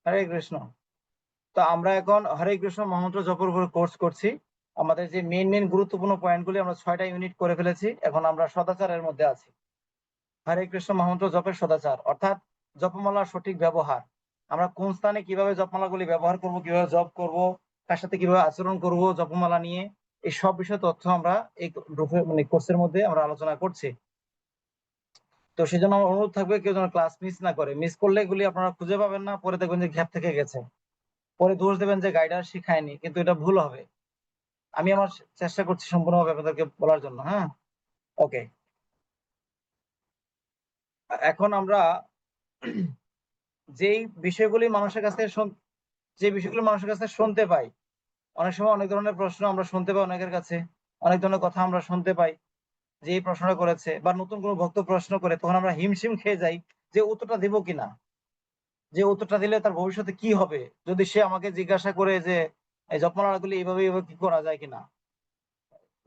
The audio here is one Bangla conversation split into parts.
হরে কৃষ্ণ। তো আমরা এখন হরে কৃষ্ণ মহামন্ত্র জপের উপর কোর্স করছি। আমাদের যে মেইন গুরুত্বপূর্ণ পয়েন্টগুলি আমরা 6টা ইউনিট করে ফেলেছি। এখন আমরা সদাচারের মধ্যে আছি। হরে কৃষ্ণ মহামন্ত্র জপের সদাচার অর্থাৎ জপমালার সঠিক ব্যবহার। আমরা কোন স্থানে কিভাবে জপমালাগুলি ব্যবহার করব, কিভাবে জপ করব, কার সাথে কিভাবে আচরণ করব জপমালা নিয়ে, এই সব বিষয়ে তথ্য আমরা এই গ্রুপে কোর্সের মধ্যে আমরা আলোচনা করছি। তো সেজন্য আমার অনুরোধ থাকবে কেউ যেন ক্লাস মিস না করে। মিস করলে এগুলি আপনারা খুঁজে পাবেন না, পরে দেখবেন যে গ্যাপ থেকে গেছে। পরে দোষ দেবেন যে গাইডার শিখায়নি, কিন্তু এটা ভুল হবে। আমি আমার চেষ্টা করছি সম্পূর্ণভাবে আপনাদেরকে বলার জন্য। হ্যাঁ, ওকে। এখন আমরা যেই বিষয়গুলি মানুষের কাছ থেকে যে বিষয়গুলো মানুষের কাছে শুনতে পাই, অনেক সময় অনেক ধরনের প্রশ্ন আমরা শুনতে পাই অনেকের কাছে, অনেক ধরনের কথা আমরা শুনতে পাই যে এই প্রশ্নটা করেছে, বা নতুন কোনো ভক্ত প্রশ্ন করে, তখন আমরা হিমশিম খেয়ে যাই যে উত্তরটা দিব কিনা, যে উত্তরটা দিলে তার ভবিষ্যতে কি হবে, যদি সে আমাকে জিজ্ঞাসা করে যে এই জপমালাগুলি এইভাবে কি করা যায় কিনা,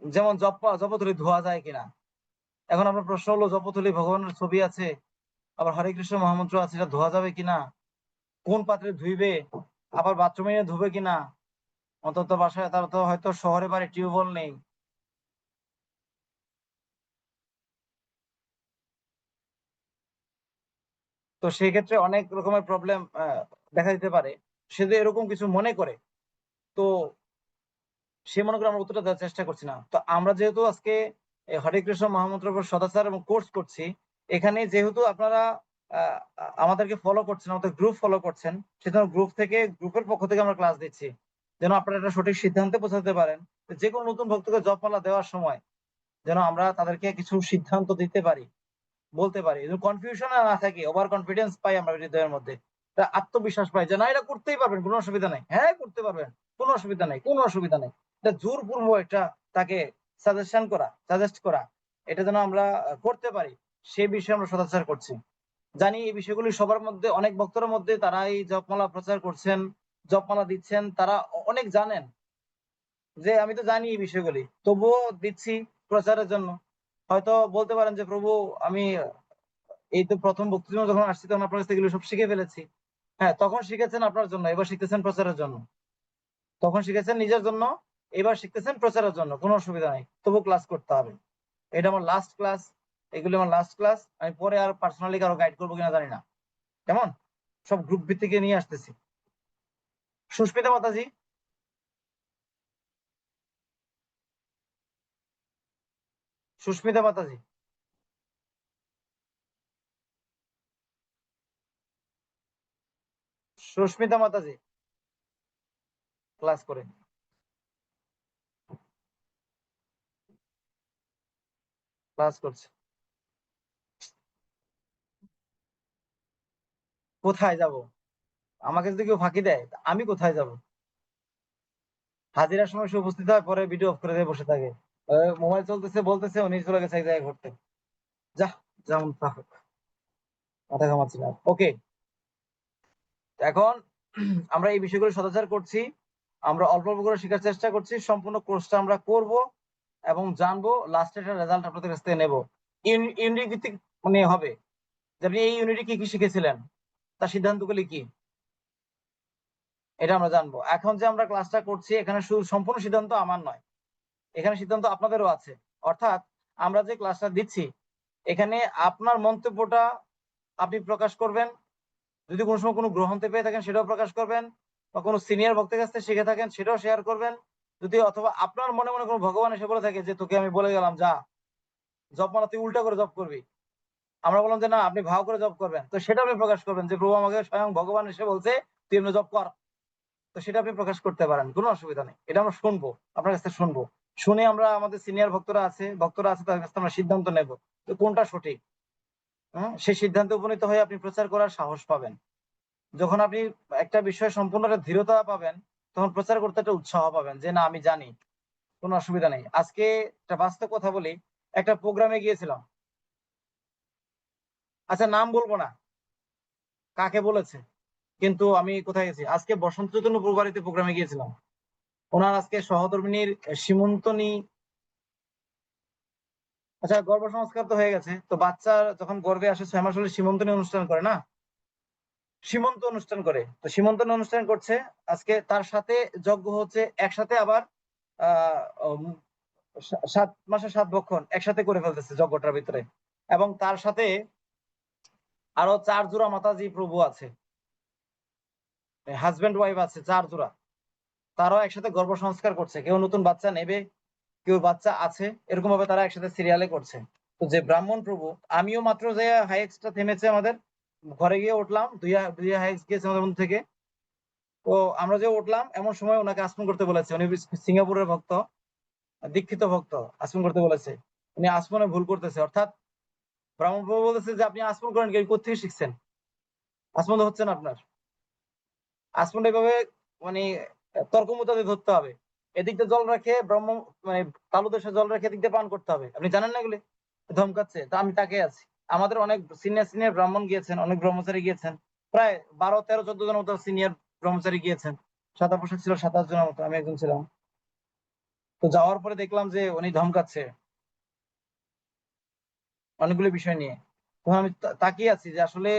যেমন জপথলি ধোয়া যায় কিনা। এখন আপনার প্রশ্ন হলো জপথলি ভগবানের ছবি আছে, আবার হরে কৃষ্ণ মহামন্ত্র আছে, এটা ধোয়া যাবে কিনা, কোন পাত্রে ধুইবে, আবার বাথরুমে নিয়ে ধুবে কিনা, অন্তত বাসায় তার তো হয়তো শহরে বাড়ি টিউবওয়েল নেই। তো সেই ক্ষেত্রে অনেক রকমের প্রবলেম দেখা দিতে পারে। সে যদি এরকম কিছু মনে করে, তো সে মনে করে আমরা উত্তরটা দেওয়ার চেষ্টা করছি না। তো আমরা যেহেতু আজকে হরে কৃষ্ণ মহামন্ত্রের উপর সদাচার এবং কোর্স করছি, এখানে যেহেতু আপনারা আমাদেরকে ফলো করছেন, আমাদের গ্রুপ ফলো করছেন, সেজন্য গ্রুপের পক্ষ থেকে আমরা ক্লাস দিচ্ছি, যেন আপনারা একটা সঠিক সিদ্ধান্তে পৌঁছাতে পারেন। যে কোনো নতুন ভক্তকে জপমালা দেওয়ার সময় যেন আমরা তাদেরকে কিছু সিদ্ধান্ত দিতে পারি, বলতে পারি, কনফিউশন না থাকে, ওভার কনফিডেন্স পাই আমরা হৃদয়ের মধ্যে, আত্মবিশ্বাস পাই যে না, এটা করতেই পারবেন, কোনো অসুবিধা নাই, হ্যাঁ করতে পারবেন, কোনো অসুবিধা নাই, কোনো অসুবিধা নাই। এটা জোরপূর্বক একটা তাকে সাজেস্ট করা, এটা যেন আমরা করতে পারি, সেই বিষয়ে আমরা সদাচার করছি। জানি এই বিষয়গুলি সবার মধ্যে, অনেক ভক্তদের মধ্যে তারা এই জপমালা প্রচার করছেন, জপমালা দিচ্ছেন, তারা অনেক জানেন যে আমি তো জানি এই বিষয়গুলি, তবুও দিচ্ছি প্রচারের জন্য। হয়তো বলতে পারেন যে প্রভু, আমি এই তো প্রথম ভক্তির জন্য যখন আসছি তখন আপনার কাছ থেকে এগুলো সব শিখে ফেলেছি। হ্যাঁ, তখন শিখেছেন আপনার জন্য, এবার শিখতেছেন প্রচারের জন্য। তখন শিখেছেন নিজের জন্য, এবার শিখতেছেন প্রচারের জন্য, কোনো অসুবিধা নাই, তবু ক্লাস করতে হবে। এটা আমার লাস্ট ক্লাস, এগুলো আমার লাস্ট ক্লাস। আমি পরে আর পার্সোনালি কারো গাইড করবো কিনা জানি না, কেমন, সব গ্রুপ ভিত্তিকে নিয়ে আসতেছি। সুস্মিতা মাতাজি, সুস্মিতা মাতাজি, সুস্মিতা মাতাজি ক্লাস করে, ক্লাস করছে। কোথায় যাব? আমাকে যদি কেউ ফাঁকি দেয়, আমি কোথায় যাব? হাজিরার সময় সে উপস্থিত হয়, পরে ভিডিও অফ করে দিয়ে বসে থাকে, মোবাইল চলতেছে, বলতেছে উনি চলে গেছে এক জায়গায় ঘুরতে। যা, যেমন তা হোক, মাথা ঘামাচ্ছি না। ওকে, এখন আমরা এই বিষয়গুলো সদাচার করছি, আমরা অল্প অল্প করে শেখার চেষ্টা করছি, সম্পূর্ণ কোর্সটা আমরা করব এবং জানবো, লাস্টে একটা রেজাল্ট আপনাদের কাছ থেকে নেবো। ইউনিট ভিত্তিক মানে হবে যে আপনি এই ইউনিটে কি কি শিখেছিলেন, তার সিদ্ধান্তগুলি কি, এটা আমরা জানবো। এখন যে আমরা ক্লাসটা করছি, এখানে শুধু সম্পূর্ণ সিদ্ধান্ত আমার নয়, এখানে সিদ্ধান্ত আপনাদেরও আছে। অর্থাৎ আমরা যে ক্লাসটা দিচ্ছি, এখানে আপনার মন্তব্যটা আপনি প্রকাশ করবেন, যদি কোনো সময় কোনো গ্রহণতে পেয়ে থাকেন সেটাও প্রকাশ করবেন, বা কোনো সিনিয়র ভক্তের কাছ থেকে শিখে থাকেন সেটাও শেয়ার করবেন। যদি অথবা আপনার মনে মনে কোনো ভগবান এসে বলে থাকে যে তোকে আমি বলে গেলাম যা জপমালা তুই উল্টা করে জপ করবি, আমরা বললাম যে না আপনি ভাও করে জপ করবেন, তো সেটা আপনি প্রকাশ করবেন যে প্রভু আমাকে স্বয়ং ভগবান এসে বলছে তুই এমনি জপ কর। তো সেটা আপনি প্রকাশ করতে পারেন, কোনো অসুবিধা নেই। এটা আমরা শুনবো, আপনার কাছ থেকে শুনবো, শুনে আমরা আমাদের সিনিয়র ভক্তরা আছে তাদের কাছ থেকে আমরা সিদ্ধান্ত নেব তো কোনটা সঠিক। হ্যাঁ, সেই সিদ্ধান্তে উপনীত হয়ে আপনি প্রচার করার সাহস পাবেন। যখন আপনি একটা বিষয়ে সম্পূর্ণ একটা দৃঢ়তা পাবেন, তখন প্রচার করতে একটা উৎসাহ পাবেন যে না আমি জানি, কোনো অসুবিধা নেই। আজকে একটা বাস্তব কথা বলি, একটা প্রোগ্রামে গিয়েছিলাম, আচ্ছা নাম বলবো না কাকে বলেছে, কিন্তু আমি কোথায় গেছি, আজকে বসন্ত চৈতন্য প্রবারিতে প্রোগ্রামে গিয়েছিলাম। ওনার আজকে সহধর্মিনীর সীমন্তনী, আচ্ছা গর্ভ সংস্কার তো হয়ে গেছে, তো বাচ্চা যখন গর্ভে আসে 6 মাস হলে সীমন্তনী অনুষ্ঠান করে না, সীমন্ত অনুষ্ঠান করে। তো সীমন্ত অনুষ্ঠান করছে আজকে, তার সাথে যজ্ঞ হচ্ছে একসাথে, আবার 7 মাসে 7 ভক্ষণ একসাথে করে ফেলতেছে যজ্ঞটার ভিতরে। এবং তার সাথে আরো 4 জোড়া মাতাজি প্রভু আছে, হাজব্যান্ড ওয়াইফ আছে 4 জোড়া। তারাও একসাথে গর্ভ সংস্কার করছে। কেউ নতুন বাচ্চা নেবে, কেউ বাচ্চা আছে, এরকম ভাবে তারা একসাথে সিরিয়ালে করছে। তো যে ব্রাহ্মণ প্রভু, আমিও মাত্র যে হাইয়েস্টটা থেমেছে আমাদের, ঘরে গিয়ে উঠলাম, দুই হাইয়েস্ট গিয়েছে আমাদের মধ্যে থেকে। তো আমরা যে উঠলাম এমন সময় ওনাকে আসমন করতে বলেছে। উনি সিঙ্গাপুরের ভক্ত, দীক্ষিত ভক্ত, আসমন করতে বলেছে। উনি আসমনে ভুল করতেছে, অর্থাৎ ব্রাহ্মণ প্রভু বলেছে যে আপনি আসমন করেন কি, কোথেকে শিখছেন? আসমন তো হচ্ছে না আপনার। আসমন এভাবে মানে তর্ক মোতাবেক ধরতে হবে। এদিক দিয়ে জল রেখে মানে তালু দেশে জল রেখে এদিক দিয়ে পান করতে হবে। আপনি জানেন না এগুলি? ধমকাচ্ছে। তা আমি তাকিয়ে আছি। আমাদের অনেক সিনিয়র ব্রাহ্মণ গিয়েছেন, অনেক ব্রহ্মচারী গিয়েছেন। প্রায় 12, 13, 14 জনের মতো সিনিয়র ব্রহ্মচারী গিয়েছেন। সাদা পোশাক ছিল 27 জনের মতো, আমি একজন ছিলাম। তো যাওয়ার পরে দেখলাম যে উনি ধমকাচ্ছে অনেকগুলো বিষয় নিয়ে। তখন আমি তাকিয়ে আছি যে আসলে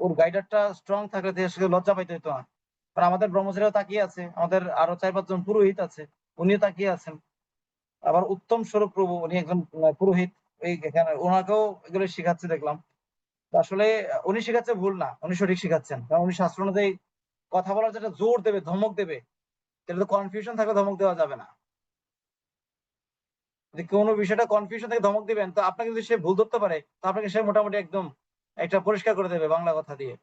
ওর গাইডারটা স্ট্রং থাকলে সে লজ্জা পাইতে হতো না। আর আমাদের ব্রহ্মচারীও তাকিয়ে আছে, আমাদের আরো 4-5 জন পুরোহিত আছে, উনিও তাকিয়ে আছেন। আবার উত্তম স্বরূপ প্রভু, উনি একজন পুরোহিত, এই এখানে ওনাকেও এগুলো শিখাচ্ছে দেখলাম। তো আসলে উনি শিখাচ্ছে ভুল না, উনি সঠিক শিখাচ্ছেন। কারণ উনি শাস্ত্র অনুযায়ী কথা বলার যেটা জোর দেবে, ধমক দেবে, সেটা তো কনফিউশন থাকলে ধমক দেওয়া যাবে না। যদি কোনো বিষয়টা কনফিউশন থেকে ধমক দিবেন, তো আপনাকে যদি সে ভুল ধরতে পারে, তো আপনাকে সে মোটামুটি একদম একটা পরিষ্কার করে দেবে বাংলা কথা দিয়ে।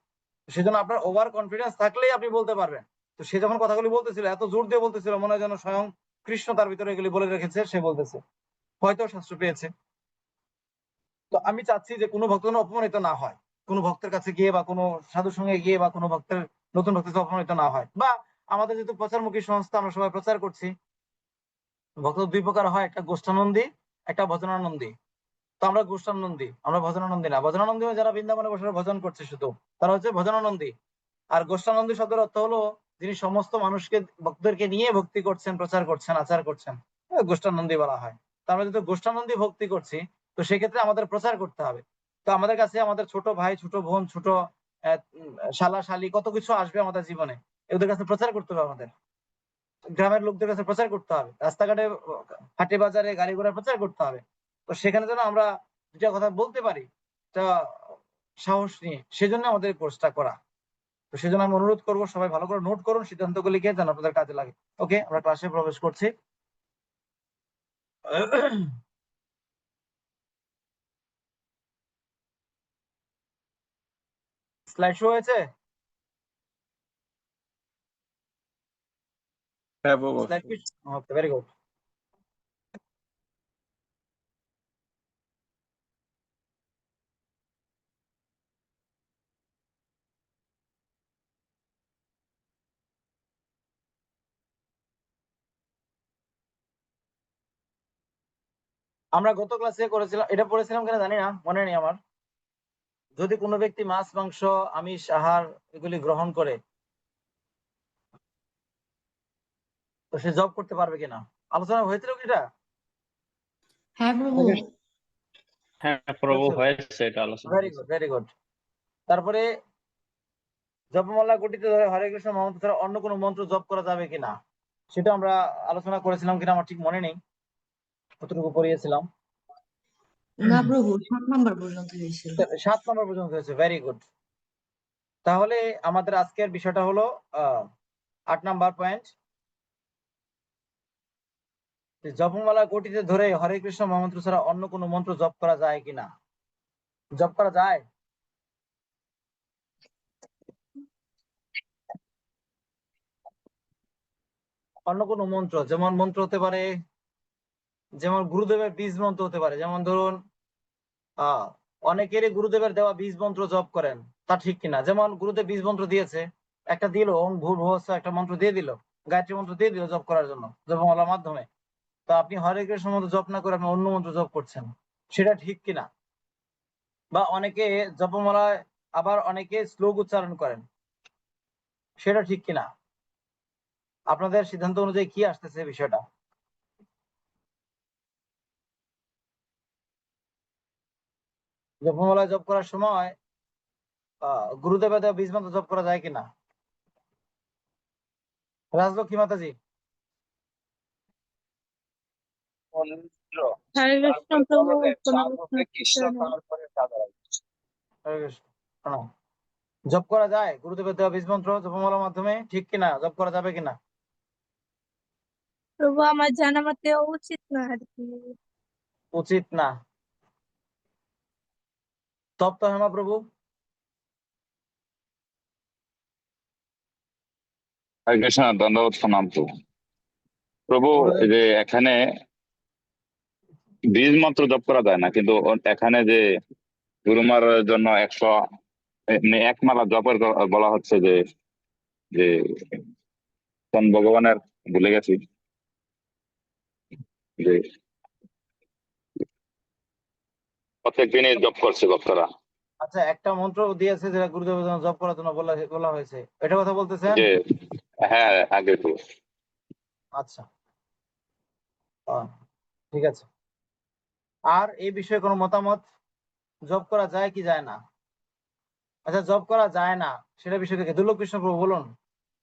সেজন্য আপনার ওভার কনফিডেন্স থাকলেই আপনি বলতে পারবেন। তো সে যখন কথাগুলি বলতেছিল, এত জোর দিয়ে বলতেছিল, মনে হয় যেন স্বয়ং কৃষ্ণ তার ভিতরে এগুলি বলে রেখেছে, সে বলতেছে। হয়তো শাস্ত্র পেয়েছে। তো আমি চাচ্ছি যে কোনো ভক্ত যেন অপমানিত না হয়, কোনো ভক্তের কাছে গিয়ে বা কোনো সাধুর সঙ্গে গিয়ে বা কোনো ভক্তের, নতুন ভক্তের কাছে অপমানিত না হয়। বা আমাদের যেহেতু প্রচারমুখী সংস্থা, আমরা সবাই প্রচার করছি। ভক্ত 2 প্রকার হয়, একটা গোষ্ঠানন্দী, একটা ভজনানন্দী। তো আমরা গোষ্ঠানন্দী, আমরা ভজনানন্দী না। ভজনানন্দী যারা বৃন্দাবনে বসে ভজন করছে শুধু, তারা হচ্ছে ভজনানন্দী। আর গোষ্ঠানন্দী শব্দের অর্থ হলো যিনি সমস্ত মানুষকে, ভক্তদেরকে নিয়ে ভক্তি করছেন, প্রচার করছেন, আচার করছেন, গোষ্ঠানন্দী বলা হয়। তো আমরা যেহেতু গোষ্ঠানন্দী ভক্তি করছি, তো সেক্ষেত্রে আমাদের প্রচার করতে হবে। তো আমাদের কাছে আমাদের ছোট ভাই, ছোট বোন, ছোট শালা শালী কত কিছু আসবে আমাদের জীবনে, এদের কাছে প্রচার করতে হবে আমাদের। গ্রামের লোকদের কাছে প্রচার করতে হবে, রাস্তাঘাটে, হাটে বাজারে, গাড়ি ঘোড়া প্রচার করতে হবে। তো সেখানে যেন আমরা দুটা কথা বলতে পারি, তা সাহস নিয়ে, সেজন্য আমাদের কোর্সটা করা। তো সেজন্য আমি অনুরোধ করবো সবাই ভালো করে নোট করুন সিদ্ধান্তগুলো লিখে, যেন আপনাদের কাজে লাগে। ওকে, আমরা ক্লাসে প্রবেশ করছি। স্লাইড শো হয়েছে? হ্যাঁ বাবা। স্লাইড কি? ওকে, ভেরি গুড। আমরা গত ক্লাসে করেছিলাম, এটা পড়েছিলাম কিনা জানি না, মনে নেই আমার। যদি কোনো ব্যক্তি মাছ, মাংস, আমিষ আহার এগুলি গ্রহণ করে, তো সে জব করতে পারবে কিনা, আলোচনা হয়েছিল কি এটা? হ্যাঁ প্রভু। হ্যাঁ প্রভু, হয়েছে এটা আলোচনা। Very good, very good. তারপরে জপমালা গুটিতে ধরে হরে কৃষ্ণ মহামন্ত্র ছাড়া অন্য কোনো মন্ত্র জপ করা যাবে কিনা, সেটা আমরা আলোচনা করেছিলাম কিনা আমার ঠিক মনে নেই, কতটুকু পড়িয়েছিলাম। না প্রভু, 7 নাম্বার পর্যন্ত হয়েছিল। 7 নম্বর পর্যন্ত হয়েছে, ভেরি গুড। তাহলে আমাদের আজকের বিষয়টা হলো 8 নাম্বার পয়েন্ট, জপমালা গুটিতে ধরে হরে কৃষ্ণ মহামন্ত্র ছাড়া অন্য কোনো মন্ত্র জপ করা যায় কিনা। জপ করা যায়? অন্য কোনো মন্ত্র, যেমন মন্ত্র হতে পারে, যেমন গুরুদেবের বীজ মন্ত্র হতে পারে। যেমন ধরুন অনেকেরই গুরুদেবের দেওয়া বীজ মন্ত্র জপ করেন, তা ঠিক কিনা। যেমন গুরুদেব বীজ মন্ত্র দিয়েছে, একটা দিল ওম ভূর্ভুবঃ স্বঃ, একটা মন্ত্র দিয়ে দিল, গায়ত্রী মন্ত্র দিয়ে দিল জপ করার জন্য জপমালার মাধ্যমে। তো আপনি হরে কৃষ্ণ মন্ত্র জপ না করে আপনি অন্য মন্ত্র জপ করছেন, সেটা ঠিক কিনা। বা অনেকে জপমালায় আবার অনেকে শ্লোক উচ্চারণ করেন, সেটা ঠিক কিনা। আপনাদের সিদ্ধান্ত অনুযায়ী কি আসতেছে বিষয়টা? জপমালা জপ করার সময় গুরুদেবের দেওয়া বীজ মন্ত্র জপ করা যায় কিনা? রাজলক্ষ্মী মাতাজি। হরে কৃষ্ণ প্রভু হরে কৃষ্ণ, প্রণাম। জপ করা যায় গুরুদেবের দেওয়া বীজ মন্ত্র জপমালার মাধ্যমে, ঠিক কিনা? জপ করা যাবে কিনা? প্রভু আমার জানা মতে উচিত না আর কি। উচিত না। তপ্ত হেমা প্রভু। হরে কৃষ্ণ, দণ্ডবত প্রণাম প্রভু। প্রভু, গুরুদেব এই যে এখানে বীজ মন্ত্র জপ করা যায় না, কিন্তু এখানে যে গুরুমার জন্য 1 মালা জপের বলা হচ্ছে, যে যে কোন ভগবানের ভুলে গেছি, যে প্রত্যেক দিনই জপ করছে ভক্তরা, আচ্ছা, একটা মন্ত্র দিয়েছে যেটা গুরুদেবের জন্য জপ করার জন্য বলা হয়েছে, এটা কথা বলতেছেন? যে হ্যাঁ আগে তো। আচ্ছা, ঠিক আছে। আর এই বিষয়ে কোনো মতামত? জপ করা যায় কি যায় না? আচ্ছা, জব করা যায় না সেটা বিষয় থেকে দুর্লভ কৃষ্ণ প্রভু বলুন,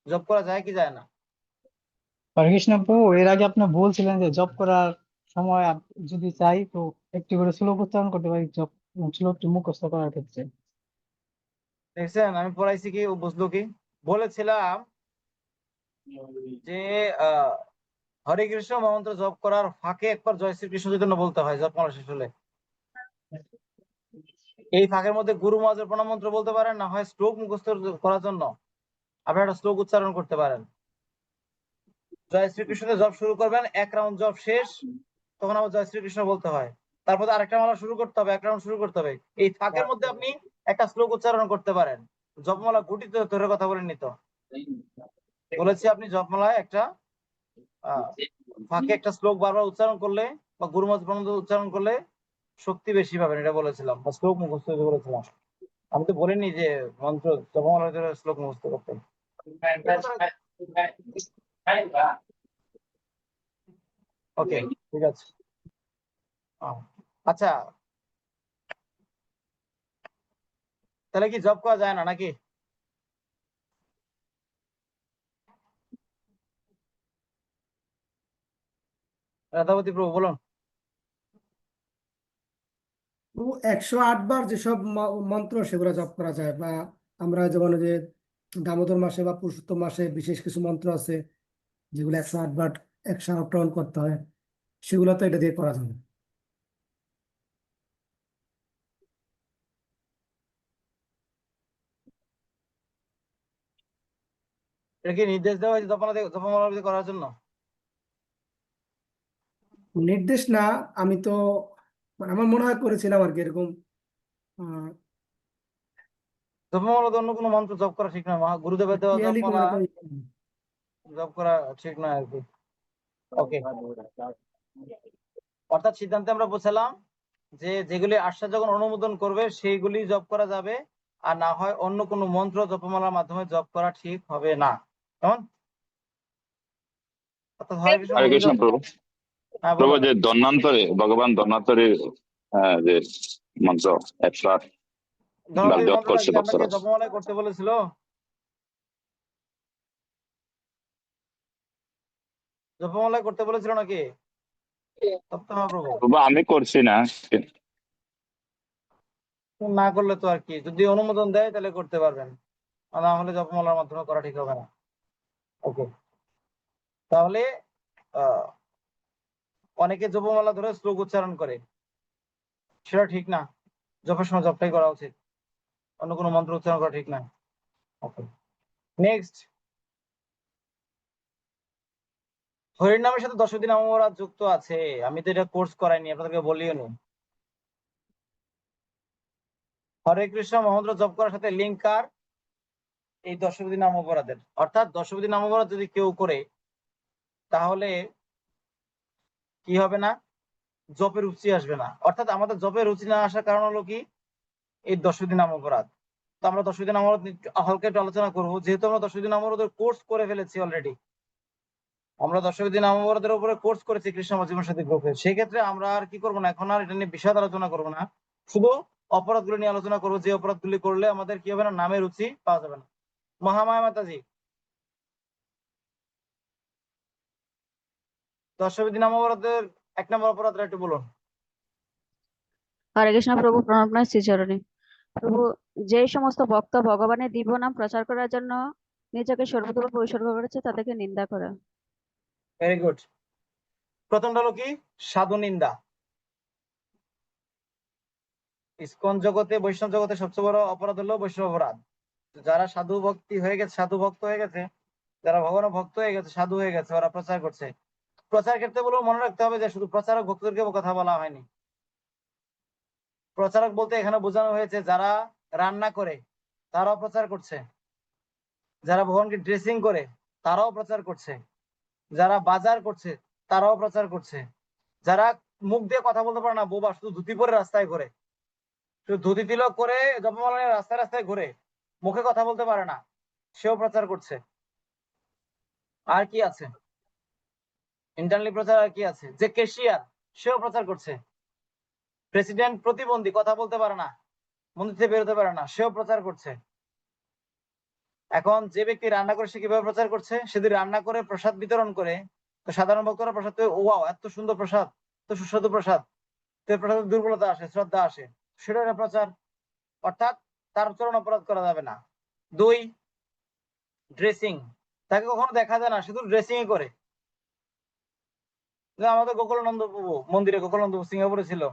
জব করা যায় কি যায় না? হরে কৃষ্ণ প্রভু, এর আগে আপনি বলছিলেন যে জব করার সময় যদি চাই তো একটি করে শ্লোক উচ্চারণ করতে পারি জব শ্লোকটি মুখস্থ করার ক্ষেত্রে। দেখছেন আমি পড়াইছি কি, ও বুঝলো কি? বলেছিলাম যে হরে কৃষ্ণ মন্ত্র জপ করার ফাঁকে একবার জয় শ্রীকৃষ্ণ চৈতন্য বলতে হয় জপমালা শেষ হলে। এই ফাঁকের মধ্যে গুরু মহারাজের প্রণাম মন্ত্র বলতে পারেন, না হয় শ্লোক মুখস্থ করার জন্য আপনি একটা শ্লোক উচ্চারণ করতে পারেন। জয় শ্রীকৃষ্ণের জপ শুরু করবেন, 1 রাউন্ড জপ শেষ, তখন আবার জয় শ্রীকৃষ্ণ বলতে হয়। তারপর আরেকটা মালা শুরু করতে হবে, 1 রাউন্ড শুরু করতে হবে। এই ফাঁকের মধ্যে আপনি একটা শ্লোক উচ্চারণ করতে পারেন। জপমালা গুটিতে ধরে কথা বলেননি তো, বলেছি আপনি জপমালায় একটা ফাঁকে একটা শ্লোক বারবার উচ্চারণ করলে বা গুরু মন্ত্র উচ্চারণ করলে শক্তি বেশি পাবেন, এটা বলেছিলাম, বা শ্লোক মুখস্থ বলেছিলাম। আমি তো বলিনি যে মন্ত্র জপমালার ভিতরে শ্লোক মুখস্থ করতে। ওকে, ঠিক আছে। আচ্ছা, তাহলে কি জব করা যায় না নাকি? রাধাবতী প্রভু বলুন। 108 বার যেসব মন্ত্র সেগুলো জপ করা যায়, বা আমরা যেমন যে দামোদর মাসে বা পুরুষোত্তম মাসে বিশেষ কিছু মন্ত্র আছে যেগুলো 108 বার একসাথে উচ্চারণ করতে হয়, সেগুলো তো এটা দিয়ে করা যাবে। এটা কি নির্দেশ দেওয়া হয়েছে জপমালা করার জন্য? নির্দেশ না, আমি তো মানে আমার মনে হয় করেছিলাম আর কি এরকম। জপমালা অন্য কোনো মন্ত্র জপ করা ঠিক নয়, গুরুদেবের দেওয়া ক্লিয়ারলি জপমালা জপ করা ঠিক নয় আর কি। ওকে, অর্থাৎ সিদ্ধান্তে আমরা বলছিলাম যে যেগুলি আশ্বাস যখন অনুমোদন করবে সেইগুলি জপ করা যাবে, আর না হয় অন্য কোনো মন্ত্র জপমালার মাধ্যমে জপ করা ঠিক হবে না, কেমন? অর্থাৎ হরে কৃষ্ণ হরে কৃষ্ণ প্রভু। হ্যাঁ প্রভু, বলুন। যে ধন্যান্তরে ভগবান ধন্যান্তরীর যে মন্ত্র 108 বার ধনতের জপ মন্ত্রটা করছে কি আপনাকে ভক্তরা, জপমালায় করতে বলেছিল? জপমালায় করতে বলেছিল নাকি সপ্তমা প্রভু? প্রভু আমি করছি না। না করলে তো আর কি, যদি অনুমোদন দেয় তাহলে করতে পারবেন, আর না হলে জপমালার মাধ্যমে করা ঠিক হবে না। ওকে, তাহলে অনেকে জপমালা ধরে শ্লোক উচ্চারণ করে, সেটা ঠিক না। জপের সময় জপটাই করা উচিত, অন্য কোনো মন্ত্র উচ্চারণ করা ঠিক না। ওকে, নেক্সট। হরির নামের সাথে 10 দিন নামরাত যুক্ত আছে, আমি তো এটা কোর্স করাইনি, আপনাদেরকে বলিও নি। হরে কৃষ্ণ মন্ত্র জপ করার সাথে লিঙ্ক কার? এই 10 দিন নাম অপরাধের। অর্থাৎ 10 দিন নাম অপরাধ যদি কেউ করে তাহলে কি হবে না, জপের রুচি আসবে না। অর্থাৎ আমাদের জপের রুচি না আসার কারণ হলো কি, এই 10 দিন নাম অপরাধ। তো আমরা 10 দিন অপরাধ হালকা একটু আলোচনা করবো, যেহেতু আমরা 10 দিন অপরাধের কোর্স করে ফেলেছি অলরেডি। আমরা 10 দিন অপরাধের উপরে কোর্স করেছি কৃষ্ণ জীবন সাথী গ্রুপে। সেক্ষেত্রে আমরা আর কি করবো না, এখন আর এটা নিয়ে বিশদ আলোচনা করবো না, শুধু অপরাধগুলো নিয়ে আলোচনা করবো, যে অপরাধগুলি করলে আমাদের কি হবে না, নামে রুচি পাওয়া যাবে না। মহামায়া মাতাজি, দশবিধি নাম অপরাধের 1 নম্বর অপরাধটা একটু বলুন। হরে কৃষ্ণ প্রভু, প্রণব নয় শ্রীচরণে। প্রভু, যে সমস্ত ভক্ত ভগবানের দিব্য নাম প্রচার করার জন্য নিজেকে সর্বতোভাবে উৎসর্গ করেছে তাদেরকে নিন্দা করা। Very good. প্রথমটা হলো কি, সাধু নিন্দা। ইসকন জগতে, বৈষ্ণব জগতে সবচেয়ে বড় অপরাধ হলো বৈষ্ণব অপরাধ। যারা সাধু ভক্তি হয়ে গেছে, সাধু ভক্ত হয়ে গেছে, যারা ভগবানের ভক্ত হয়ে গেছে, সাধু হয়ে গেছে, ওরা প্রচার করছে। প্রচার ক্ষেত্রে বলবো মনে রাখতে হবে যে শুধু প্রচারক ভক্তদেরকে কথা বলা হয়নি। প্রচারক বলতে এখানে বোঝানো হয়েছে যারা রান্না করে তারাও প্রচার করছে, যারা ভগবানকে ড্রেসিং করে তারাও প্রচার করছে, যারা বাজার করছে তারাও প্রচার করছে, যারা মুখ দিয়ে কথা বলতে পারে না, বোবা, শুধু ধুতি পরে রাস্তায় ঘুরে, শুধু ধুতি তিলক করে জপমালা নিয়ে রাস্তায় রাস্তায় ঘুরে, মুখে কথা বলতে পারে না, সেও প্রচার করছে। আর কি আছে ইন্টারনালি প্রচার? আর কি আছে? যে ক্যাশিয়ার, সেও প্রচার করছে। প্রেসিডেন্ট প্রতিবন্ধী, কথা বলতে পারে না, মন্দির থেকে বেরোতে পারে না, সেও প্রচার করছে। এখন যে ব্যক্তি রান্না করে সে কিভাবে প্রচার করছে? সে যদি রান্না করে প্রসাদ বিতরণ করে, তো সাধারণ ভক্তরা প্রসাদ পেয়ে ওয়াও এত সুন্দর প্রসাদ, এত সুস্বাদু প্রসাদ, তো প্রসাদের দুর্বলতা আসে, শ্রদ্ধা আসে, সেটা একটা প্রচার। অর্থাৎ তার চরণ অপরাধ করা যাবে না। 2, ড্রেসিং। তাকে কখনো দেখা যায় না, শুধু ড্রেসিং করে। আমাদের গোকুলানন্দ প্রভু মন্দিরে, গোকুলানন্দ প্রভু সিঙ্গাপুরে ছিল,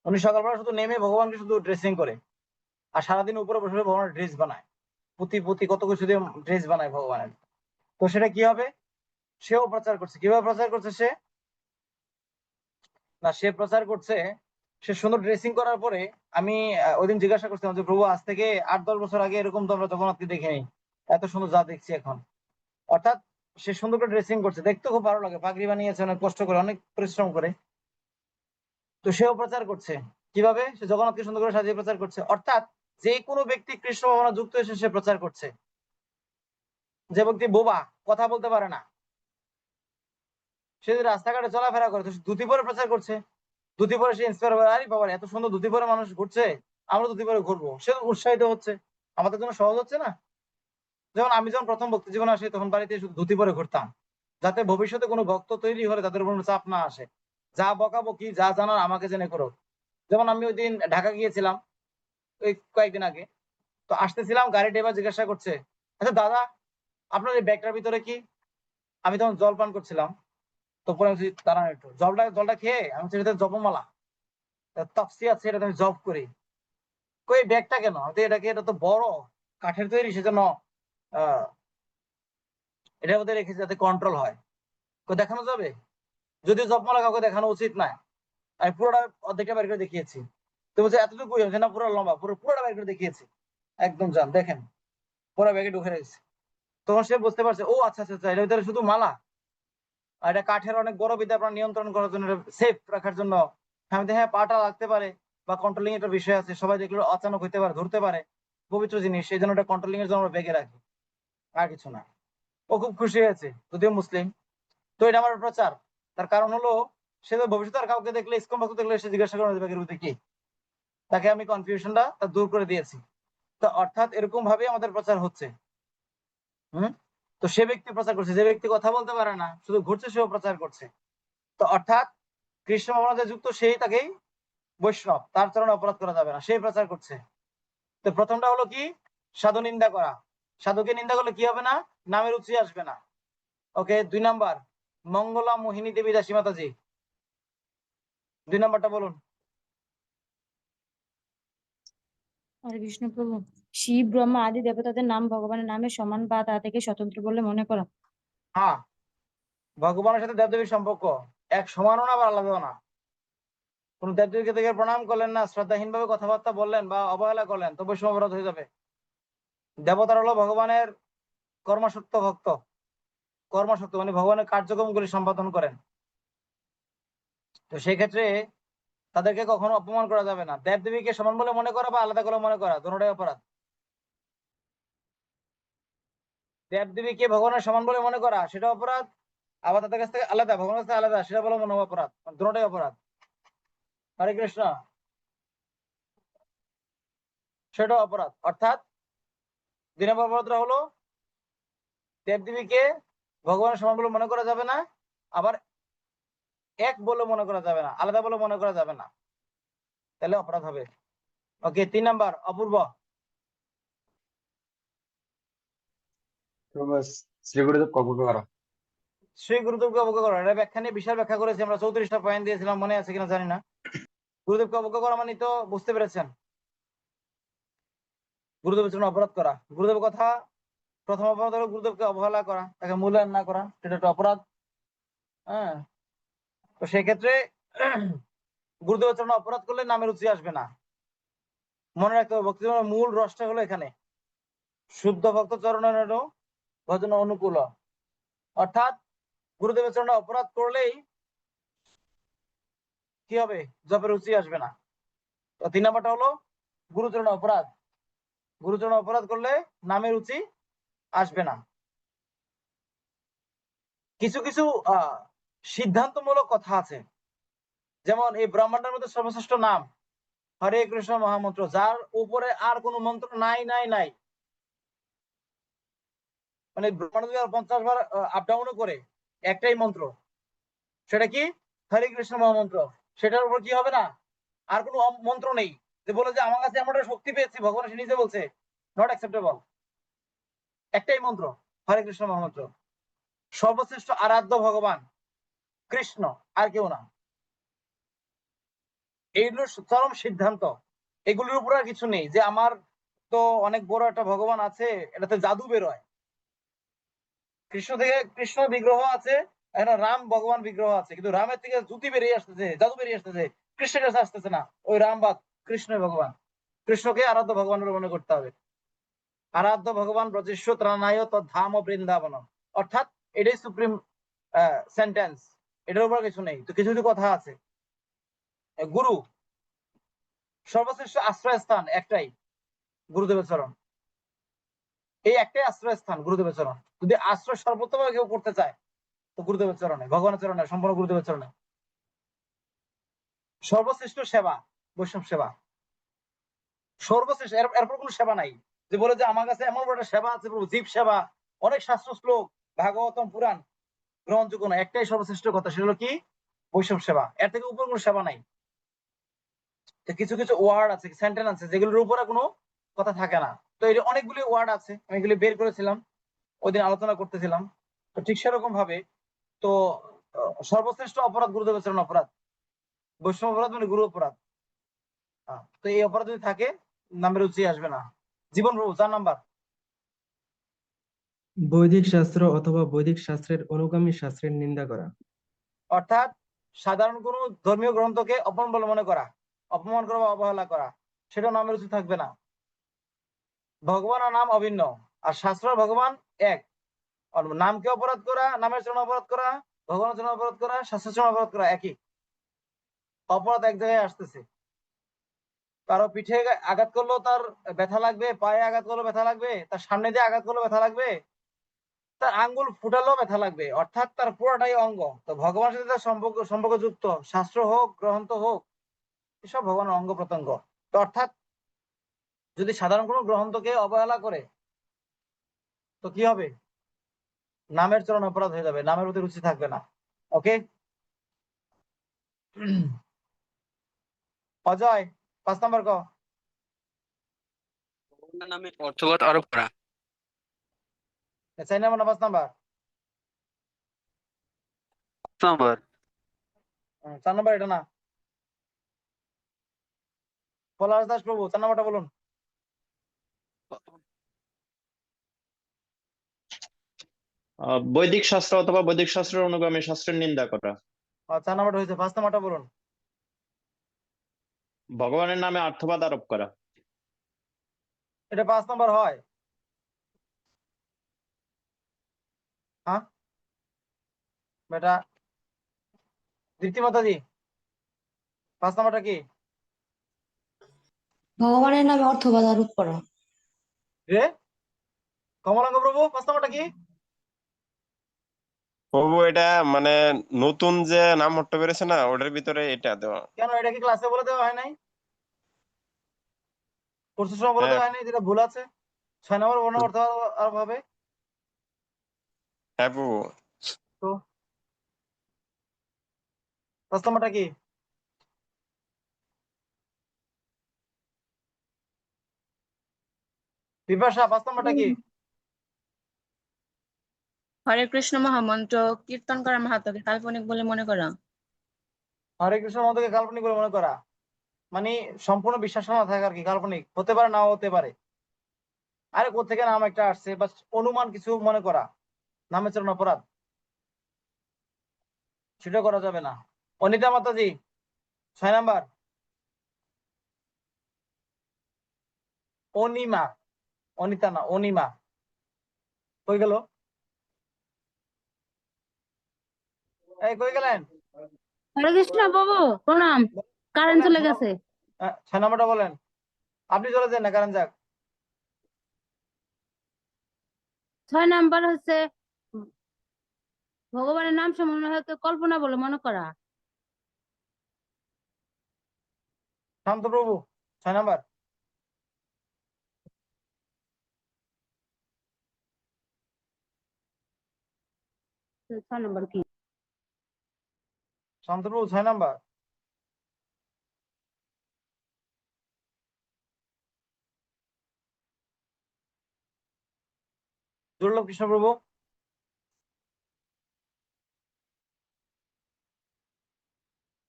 উনি সকালবেলা শুধু নেমে ভগবানকে শুধু ড্রেসিং করে, আর সারাদিন উপরে বসে ভগবানের ড্রেস বানায়, পুঁতি পুঁতি কত কিছু দিয়ে ড্রেস বানায় ভগবানের। তো সেটা কি হবে? সেও প্রচার করছে। কিভাবে প্রচার করছে সে? না, সে প্রচার করছে, সে সুন্দর ড্রেসিং করার পরে আমি ওই দিন জিজ্ঞাসা করছিলাম যে প্রভু, আজ থেকে 8-10 বছর আগে এরকম তো আমরা জগন্নাথকে দেখিনি, এত সুন্দর যা দেখছি এখন। অর্থাৎ সে সুন্দর করে ড্রেসিং করছে, দেখতে খুব ভালো লাগে, পাগড়ি বানিয়েছে অনেক কষ্ট করে, অনেক পরিশ্রম করে। তো সেও প্রচার করছে। কিভাবে? সে জগন্নাথকে সুন্দর করে সাজিয়ে প্রচার করছে। অর্থাৎ যে কোনো ব্যক্তি কৃষ্ণ ভাবনা যুক্ত এসে সে প্রচার করছে। যে ব্যক্তি বোবা, কথা বলতে পারে না, সে যদি রাস্তাঘাটে চলাফেরা করে, তো ধুতি পরে প্রচার করছে। ধুতি পরে সে ইন্সপায়ার হবে, আরে বাবা এত সুন্দর ধুতি পরে মানুষ ঘুরছে, আমরা ধুতি পরে ঘুরবো, সে উৎসাহিত হচ্ছে। আমাদের জন্য সহজ হচ্ছে না? যেমন আমি যখন প্রথম ভক্তি জীবনে আসি, তখন বাড়িতে শুধু ধুতি পরে ঘুরতাম, যাতে ভবিষ্যতে কোনো ভক্ত তৈরি হলে তাদের উপর চাপ না আসে, যা বকাবকি যা জানার আমাকে জেনে করো। যেমন আমি ওই দিন ঢাকা গিয়েছিলাম ওই কয়েকদিন আগে, তো আসতেছিলাম, গাড়ি ড্রাইভার জিজ্ঞাসা করছে, আচ্ছা দাদা আপনার এই ব্যাগটার ভিতরে কি? আমি তখন জল পান করছিলাম, তো পরে আমি দাঁড়ান একটু, জলটা খেয়ে আমি জপমালা তাফসি আছে, এটা আমি জব করি। কই ব্যাগটা কেন? এটা তো বড় কাঠের তৈরি, সেজন্য এটার মধ্যে রেখেছি যাতে কন্ট্রোল হয়। দেখানো যাবে? যদিও জপমালা কাউকে দেখানো উচিত না, আমি পুরোটা অর্ধেকটা বের করে দেখিয়েছি। তো বলছে এতটুকু না, পুরো লম্বা, পুরোটা বের করে দেখিয়েছি, একদম যান দেখেন, পুরো ব্যাগে ঢুকে রয়েছে। তখন সে বুঝতে পারছে, ও আচ্ছা আচ্ছা, এটার ভিতরে শুধু মালা, আর এটা কাঠের অনেক বড় বিদ্যা, আপনার নিয়ন্ত্রণ করার জন্য, সেফ রাখার জন্য। আমি হ্যাঁ, পাটা লাগতে পারে বা কন্ট্রোলিং একটা বিষয় আছে, সবাই দেখলে অচানক হইতে পারে, ধরতে পারে, পবিত্র জিনিস, সেই জন্য এটা কন্ট্রোলিং এর জন্য আমরা ব্যাগে রাখি, আর কিছু না। ও খুব খুশি হয়েছে, যদিও মুসলিম। তো এটা আমার প্রচার। তার কারণ হলো সে তো ভবিষ্যতে আর কাউকে দেখলে, ইসকন ভক্ত দেখলে সে জিজ্ঞাসা করে ব্যাগের মধ্যে কি, তাকে আমি কনফিউশনটা দূর করে দিয়েছি। তো অর্থাৎ এরকম ভাবে আমাদের প্রচার হচ্ছে। তো সে ব্যক্তি প্রচার করছে, যে ব্যক্তি কথা বলতে পারে না, শুধু ঘুরছে, সেও প্রচার করছে। তো অর্থাৎ কৃষ্ণ ভাবনাতে যুক্ত সেই তাকেই বৈষ্ণব, তার চরণে অপরাধ করা যাবে না, সেই প্রচার করছে। তো প্রথমটা হলো কি, সাধু নিন্দা করা। সাধুকে নিন্দা করলে কি হবে না? নামের রুচি আসবে না। ওকে। 2 নাম্বার, মঙ্গলা মোহিনী দেবী দাসী মাতাজি, 2 নাম্বারটা বলুন। হরে কৃষ্ণ প্রভু, শিব ব্রহ্মা আদি দেবতাদের নাম ভগবানের নামের সমান বা তা থেকে স্বতন্ত্র বলে মনে করা। হ্যাঁ, ভগবানের সাথে দেবদেবীর সম্পর্ক এক সমানও না বা আলাদাও না। কোন দেবদেবীকে দেখে প্রণাম করলেন না, শ্রদ্ধাহীন ভাবে কথাবার্তা বললেন বা অবহেলা করলেন, তো বৈষ্ণব অপরাধ হয়ে যাবে। দেবতারা হলো ভগবানের কর্মসক্ত ভক্ত, কর্মসক্ত মানে ভগবানের কার্যক্রমগুলি সম্পাদন করেন। তো সেই ক্ষেত্রে তাদেরকে কখনো অপমান করা যাবে না। দেবদেবীকে সমান বলে মনে করা বা আলাদা করে মনে করা, দুটোটাই অপরাধ। দেবদেবীকে ভগবানের সমান বলে মনে করা সেটা অপরাধ, আবার তাদের কাছ থেকে আলাদা, ভগবানের কাছ থেকে আলাদা সেটা বলে মনে অপরাধ, দুটোটাই অপরাধ। হরে কৃষ্ণ। সেটা অপরাধ। অর্থাৎ 2 নম্বর অপরাধটা হলো দেবদেবীকে ভগবানের সমান বলে মনে করা যাবে না, আবার এক বলে মনে করা যাবে না, আলাদা বলে মনে করা যাবে না, তাহলে অপরাধ হবে। ওকে, 3 নাম্বার অপূর্ব। শ্রী গুরুদেব অবজ্ঞা করা। শ্রী গুরুদেবকে অবজ্ঞা করা, এটা ব্যাখ্যা নিয়ে বিশাল ব্যাখ্যা করেছি আমরা, 34টা পয়েন্ট দিয়েছিলাম, মনে আছে কিনা জানি না। গুরুদেবকে অবজ্ঞা করা মানে তো বুঝতে পেরেছেন, গুরুদেবের জন্য অপরাধ করা। গুরুদেবের কথা, প্রথম অপরাধ হলো গুরুদেবকে অবহেলা করা, তাকে মূল্যায়ন না করা, সেটা একটা অপরাধ। হ্যাঁ, তো সেক্ষেত্রে গুরুদেবের জন্য অপরাধ করলে নামে রুচি আসবে না। মনে রাখতে হবে, ভক্তি জীবনের মূল রসটা হলো এখানে, শুদ্ধ ভক্ত চরণের ভজন অনুকূল। অর্থাৎ গুরুদেবের চরণে অপরাধ করলেই কি হবে, জপের রুচি আসবে না। তো 3 নাম্বারটা হলো গুরুচরণে অপরাধ, গুরুচরণে অপরাধ করলে নামে রুচি আসবে না। কিছু কিছু সিদ্ধান্তমূলক কথা আছে, যেমন এই ব্রহ্মাণ্ডের মধ্যে সর্বশ্রেষ্ঠ নাম হরে কৃষ্ণ মহামন্ত্র, যার উপরে আর কোনো মন্ত্র নাই নাই নাই। মানে ব্রহ্মাণ্ড যদি 50 বার আপ ডাউনও করে, একটাই মন্ত্র, সেটা কি হরে কৃষ্ণ মহামন্ত্র। সেটার উপর কি হবে না, আর কোনো মন্ত্র নেই, যে বলে যে আমার কাছে এমন একটা শক্তি পেয়েছি, ভগবান সে নিজে বলছে, নট অ্যাকসেপ্টেবল। একটাই মন্ত্র হরে কৃষ্ণ মহামন্ত্র, সর্বশ্রেষ্ঠ আরাধ্য ভগবান কৃষ্ণ, আর কেউ না। এইগুলো চরম সিদ্ধান্ত, এগুলির উপর আর কিছু নেই যে আমার তো অনেক বড় একটা ভগবান আছে, এটাতে জাদু বেরোয়। কৃষ্ণ থেকে কৃষ্ণ বিগ্রহ আছে, এখন রাম ভগবান বিগ্রহ আছে, কিন্তু রামের থেকে জ্যোতি বেরিয়ে আসতেছে, জাদু বেরিয়ে আসতেছে, কৃষ্ণের কাছে আসতেছে না। ওই রাম বা কৃষ্ণ ভগবান, কৃষ্ণকে আরাধ্য ভগবান বলে মনে করতে হবে। আরাধ্য ভগবান ব্রজেশ্ব ত্রাণায় তদ্ধাম বৃন্দাবন, অর্থাৎ এটাই সুপ্রিম সেন্টেন্স, এটার উপর কিছু নেই। তো কিছু কিছু কথা আছে। গুরু সর্বশ্রেষ্ঠ আশ্রয়স্থান একটাই, গুরুদেবের চরণ। এই একটাই আশ্রয়স্থান গুরুদেবের চরণ। যদি আশ্রয় সর্বোত্তম কেউ করতে চায় তো গুরুদেবের চরণে, ভগবানের চরণে, সম্পূর্ণ গুরুদেবের চরণে। সর্বশ্রেষ্ঠ সেবা বৈষ্ণব সেবা, সর্বশ্রেষ্ঠ, এরপর কোনো সেবা নাই যে বলে যে আমার কাছে এমন বড় একটা সেবা আছে প্রভু, জীব সেবা, অনেক শাস্ত্র শ্লোক, ভাগবতম পুরাণ গ্রহণযোগ্য না, একটাই সর্বশ্রেষ্ঠ কথা, সেটা হলো কি বৈষ্ণব সেবা। এর থেকে উপর কোনো সেবা নাই। তো কিছু কিছু ওয়ার্ড আছে, সেন্টেন্স আছে, যেগুলোর উপরে কোনো কথা থাকে না। তো এই অনেকগুলি ওয়ার্ড আছে, আমি এগুলি বের করেছিলাম, ওই দিন আলোচনা করতেছিলাম। তো ঠিক সেরকম ভাবে তো সর্বশ্রেষ্ঠ অপরাধ গুরুদেবের চরণ অপরাধ, বৈষ্ণব অপরাধ মানে গুরু অপরাধ। তো এই অপরাধ যদি থাকে নামের রুচি আসবে না। জীবন প্রভু 4 নাম্বার। বৈদিক শাস্ত্র অথবা বৈদিক শাস্ত্রের অনুগামী শাস্ত্রের নিন্দা করা। অর্থাৎ সাধারণ কোন ধর্মীয় গ্রন্থকে অপমান বলে মনে করা, অপমান করা বা অবহেলা করা, সেটা নামের রুচি থাকবে না। ভগবান আর নাম অভিন্ন, আর শাস্ত্র ভগবান এক। আর নামকে অপরাধ করা, নামের চরণ অপরাধ করা, ভগবানের চরণ অপরাধ করা, শাস্ত্রের চরণ অপরাধ করা একই। অপরাধ এক জায়গায় আসতেছে। কারো পিঠে আঘাত করলেও তার ব্যথা লাগবে, পায়ে আঘাত করলেও ব্যথা লাগবে, তার সামনে দিয়ে আঘাত করলেও ব্যথা লাগবে, তার আঙ্গুল ফুটালেও ব্যথা লাগবে, অর্থাৎ তার পুরোটাই অঙ্গ। তো ভগবানের সাথে তার সম্পর্কযুক্ত শাস্ত্র হোক, গ্রন্থ হোক, এসব ভগবানের অঙ্গ প্রত্যঙ্গ। তো অর্থাৎ যদি সাধারণ কোনো গ্রন্থকে অবহেলা করে তো কি হবে, নামের চরণ অপরাধ হয়ে যাবে, নামের প্রতি রুচি থাকবে না। ওকে, অজয় 5 নাম্বার ক। নামে অর্থগত আরোপ করা। 4 নাম্বার না 5 নাম্বার? 4 নাম্বার এটা না। পলাশ দাস প্রভু 4 নাম্বারটা বলুন। বৈদিক শাস্ত্র অথবা বৈদিক শাস্ত্রের অনুগামী শাস্ত্রের নিন্দা করা। 4 নাম্বারটা হয়েছে, 5 নাম্বারটা বলুন। ভগবানের নামে অর্থবাদ আরোপ করা। এটা 5 নাম্বার হয়? হ্যাঁ বেটা দীপ্তি মাতাজি, 5 নাম্বারটা কি? ভগবানের নামে অর্থবাদ আরোপ করা। রে কমলাঙ্গ প্রভু 5 নাম্বারটা কি? প্রভু এটা মানে নতুন যে নাম হট্ট বেড়েছে না, ওটার ভিতরে এটা দেওয়া। কেন এটা কি ক্লাসে বলে দেওয়া হয় নাই? কোর্সের সময় বলে হ্যাঁ দেওয়া হয়নি যেটা ভুল আছে 6 নম্বর বর্ণ করতে হবে হ্যাঁ প্রভু তো 5 নম্বরটা কি বিপাশা 5 নম্বরটা কি হরে কৃষ্ণ মহামন্ত্র কীর্তন করা মাহাত্মকে কাল্পনিক বলে মনে করা। হরে কৃষ্ণ মন্ত্রকে কাল্পনিক বলে মনে করা মানে সম্পূর্ণ বিশ্বাস না থাকা আর কি কাল্পনিক হতে পারে নাও হতে পারে আরে কোত্থেকে নাম একটা আসছে বা অনুমান কিছু মনে করা নামের চরণ অপরাধ সেটা করা যাবে না অনিতা মাতাজি 6 নাম্বার অনিমা অনিতা না অনিমা কই গেল এই কই গেলেন হরে কৃষ্ণ বাবু প্রণাম কারেন্ট চলে গেছে 6 নাম্বারটা বলেন আপনি চলে যান না কারণ যাক 6 নাম্বার হচ্ছে ভগবানের নাম সমূহকে কল্পনা বলে মনে করা। শান্তপ্রভু 6 নাম্বার 6 নাম্বার কি শান্তপ্রভু 6 নাম্বার দুর্লভ কৃষ্ণপ্রভু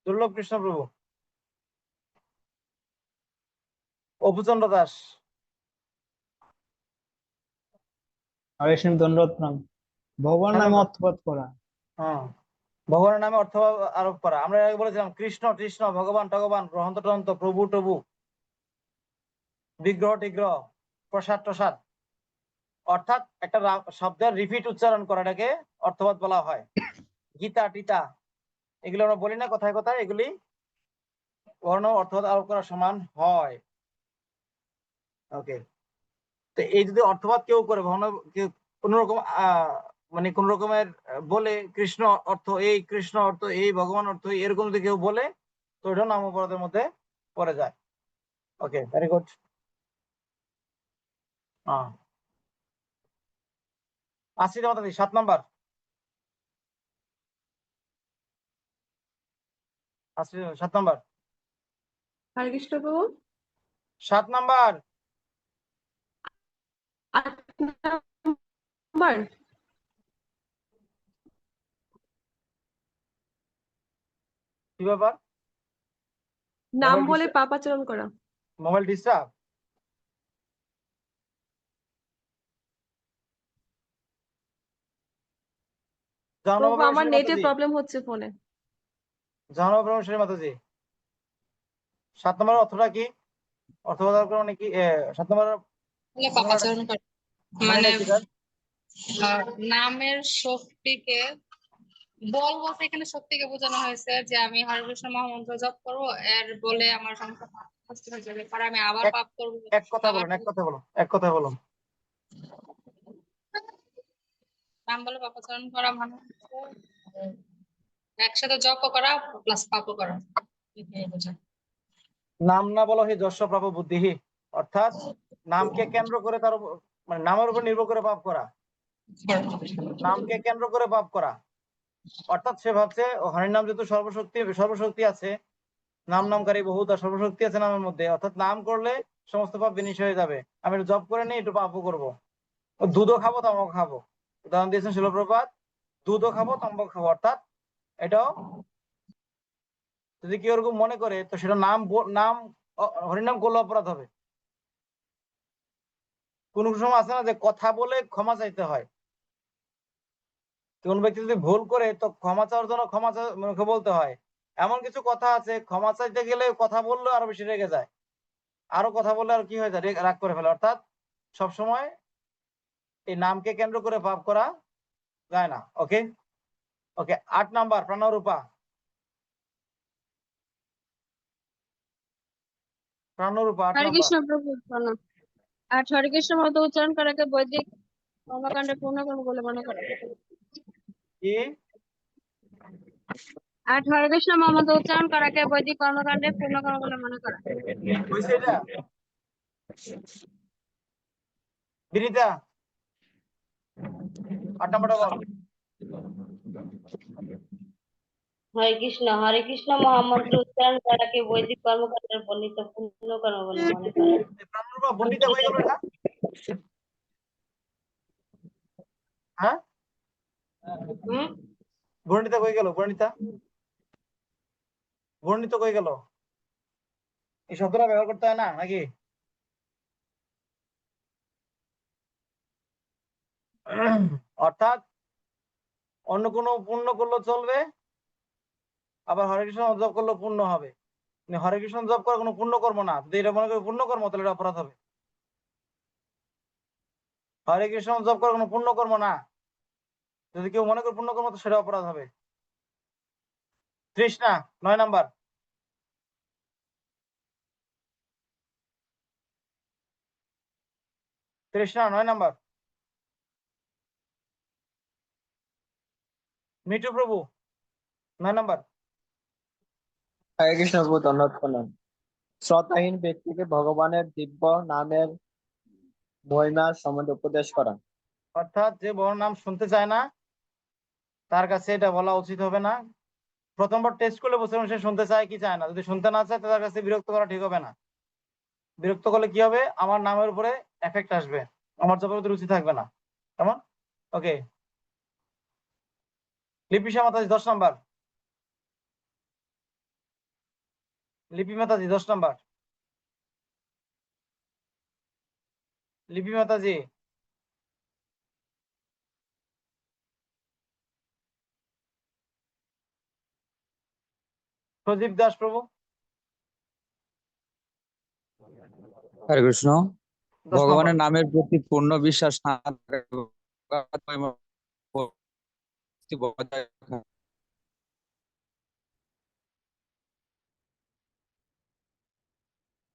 দুর্লভ কৃষ্ণপ্রভু অপুচন্দ্র দাস হরে কৃষ্ণ দণ্ডবত প্রণাম। ভগবান নামে অর্থপাত করা। হ্যাঁ ভগবানের নামে অর্থ আরোপ করা আমরা এর আগে বলেছিলাম কৃষ্ণ কৃষ্ণ ভগবান ভগবান গ্রহন্ত টহন্ত প্রভু টভু বিগ্রহ টিগ্রহ প্রসাদ টসাদ অর্থাৎ একটা শব্দের রিপিট উচ্চারণ করাটাকে অর্থবাদ বলা হয় গীতা টিতা এগুলো আমরা বলি না কথায় কথায় এগুলি বর্ণ অর্থবাদ আরোপ করা সমান হয় ওকে তো এই যদি অর্থবাদ কেউ করে কোন রকম মানে কোন রকমের বলে কৃষ্ণ অর্থ এই কৃষ্ণ অর্থ এই ভগবান অর্থ এরকম যদি কেউ বলে তো এটা নাম অপরাধের মধ্যে পড়ে যায় ওকে ভেরি গুড আসি মাতাদি 7 নাম্বার আসি 7 নাম্বার হরে কৃষ্ণ প্রভু 7 নাম্বার 8 নাম্বার কি ব্যাপার নাম মোবাইল বলে ডিস্টার্ব পাপাচরণ করা। মোবাইল ডিস্টার্ব প্রভু আমার জাহ্নবী নেটের মাতাজি প্রবলেম হচ্ছে ফোনে। জাহ্নবী মাতাজি 7 নম্বর অর্থটা কি অর্থবাদ মানে কি 7 নম্বর পাপাচরণ করা মানে মানে কি তার নামের শক্তিকে বল বলতে এখানে শক্তিকে বোঝানো হয়েছে যে আমি হরে কৃষ্ণ মহামন্ত্র জপ করবো এর বলে আমার সমস্ত পাপ নষ্ট হয়ে যাবে পরে আমি আবার পাপ করবো এক কথা আবার বলুন এক কথা বলুন নাম বলে পাপাচরণ করা মানে হচ্ছে একসাথে জপ করা প্লাস পাপও করা এটাই বোঝায়। নাম না বলা হয় যশ প্রাপ বুদ্ধিহি অর্থাৎ নামকে কেন্দ্র করে তার মানে নামের উপর নির্ভর করে পাপ করা নামকে কেন্দ্র করে পাপ করা অর্থাৎ সে ভাবছে হরির নাম যেহেতু সর্বশক্তি আছে নাম নামকারী বহুত আর সর্বশক্তি আছে নামের মধ্যে অর্থাৎ নাম করলে সমস্ত পাপ বিনিশ হয়ে যাবে আমি একটু জব করে নিই একটু পাপও করবো দুধও খাবো তামাক খাবো উদাহরণ দিয়েছেন শিলপ্রপাত দুধও খাবো তাম্বাক খাবো অর্থাৎ এটাও যদি কেউ এরকম মনে করে তো সেটা নাম হরিনাম করলে অপরাধ হবে কোন সময় আছে না যে কথা বলে ক্ষমা চাইতে হয় কোন ব্যক্তি যদি ভুল করে তো ক্ষমা চাওয়ার জন্য মুখে বলতে হয় এমন কিছু কথা আছে ক্ষমা চাইতে গেলে কথা বললে আরো বেশি রেগে যায় আরো কথা বললে আর কি হয়ে যায় রাগ করে ফেলে অর্থাৎ সবসময় এই নামকে কেন্দ্র করে পাপ করা যায় না ওকে ওকে 8 নাম্বার প্রাণরূপা হরে 8 নাম্বার কৃষ্ণ প্রভু প্রণাম। আর হরে কৃষ্ণ মতো উচ্চারণ করাকে বৈদিক কর্মকাণ্ডে পূর্ণকর্ম বলে মনে করা। কি আর হরে কৃষ্ণ মতো উচ্চারণ করাকে বৈদিক কর্মকাণ্ডে পূর্ণকর্ম বলে মনে করা। হয়েছে এটা বিনিতা 8 নম্বরটা বল। হরে কৃষ্ণ মহামন্ত্র উচ্চারণ করাকে বৈদিক কর্মকাণ্ডের বর্ণিত পূর্ণ কর্ম বলে মনে করে। ব্রাহ্মণ বা বন্দিতা হয়ে গেল এটা, হ্যাঁ বর্ণিতা হয়ে গেল, বর্ণিত হয়ে গেল, এই শব্দটা ব্যবহার করতে হয় না নাকি? অর্থাৎ অন্য কোনো পূর্ণ করলেও চলবে, আবার হরে কৃষ্ণ জপ করলেও পূর্ণ হবে। হরে কৃষ্ণ জপ করা কোনো পুণ্য কর্ম না, যদি এটা মনে করি পুণ্য কর্ম তাহলে এটা অপরাধ হবে। হরে কৃষ্ণ জপ করা কোনো পুণ্য কর্ম না, যদি কেউ মনে করে পুণ্য কর্ম তো সেটা অপরাধ হবে। তৃষ্ণা 9 নাম্বার। তৃষ্ণা 9 নাম্বার। মিঠু প্রভু 9 নাম্বার। হরে কৃষ্ণ প্রভু, ধন্যবাদ প্রণাম। শ্রদ্ধাহীন ব্যক্তিকে ভগবানের দিব্য নামের মহিমা সম্বন্ধে উপদেশ করা। অর্থাৎ যে বড় নাম শুনতে চায় না তার কাছে এটা বলা উচিত হবে না। প্রথমবার টেস্ট করলে বুঝতে পারবেন সে শুনতে চায় কি চায় না। যদি শুনতে না চায় তার কাছে বিরক্ত করা ঠিক হবে না। বিরক্ত করলে কি হবে, আমার নামের উপরে এফেক্ট আসবে, আমার জপের প্রতি রুচি থাকবে না। কেমন? ওকে, লিপিসা মাতাজি 10 নাম্বার। লিপি মাতাজি 10 নাম্বার। লিপি মাতাজি প্রদীপ দাস প্রভু হরে কৃষ্ণ। 10 ভগবানের নম্বর। নামের প্রতি পূর্ণ বিশ্বাস না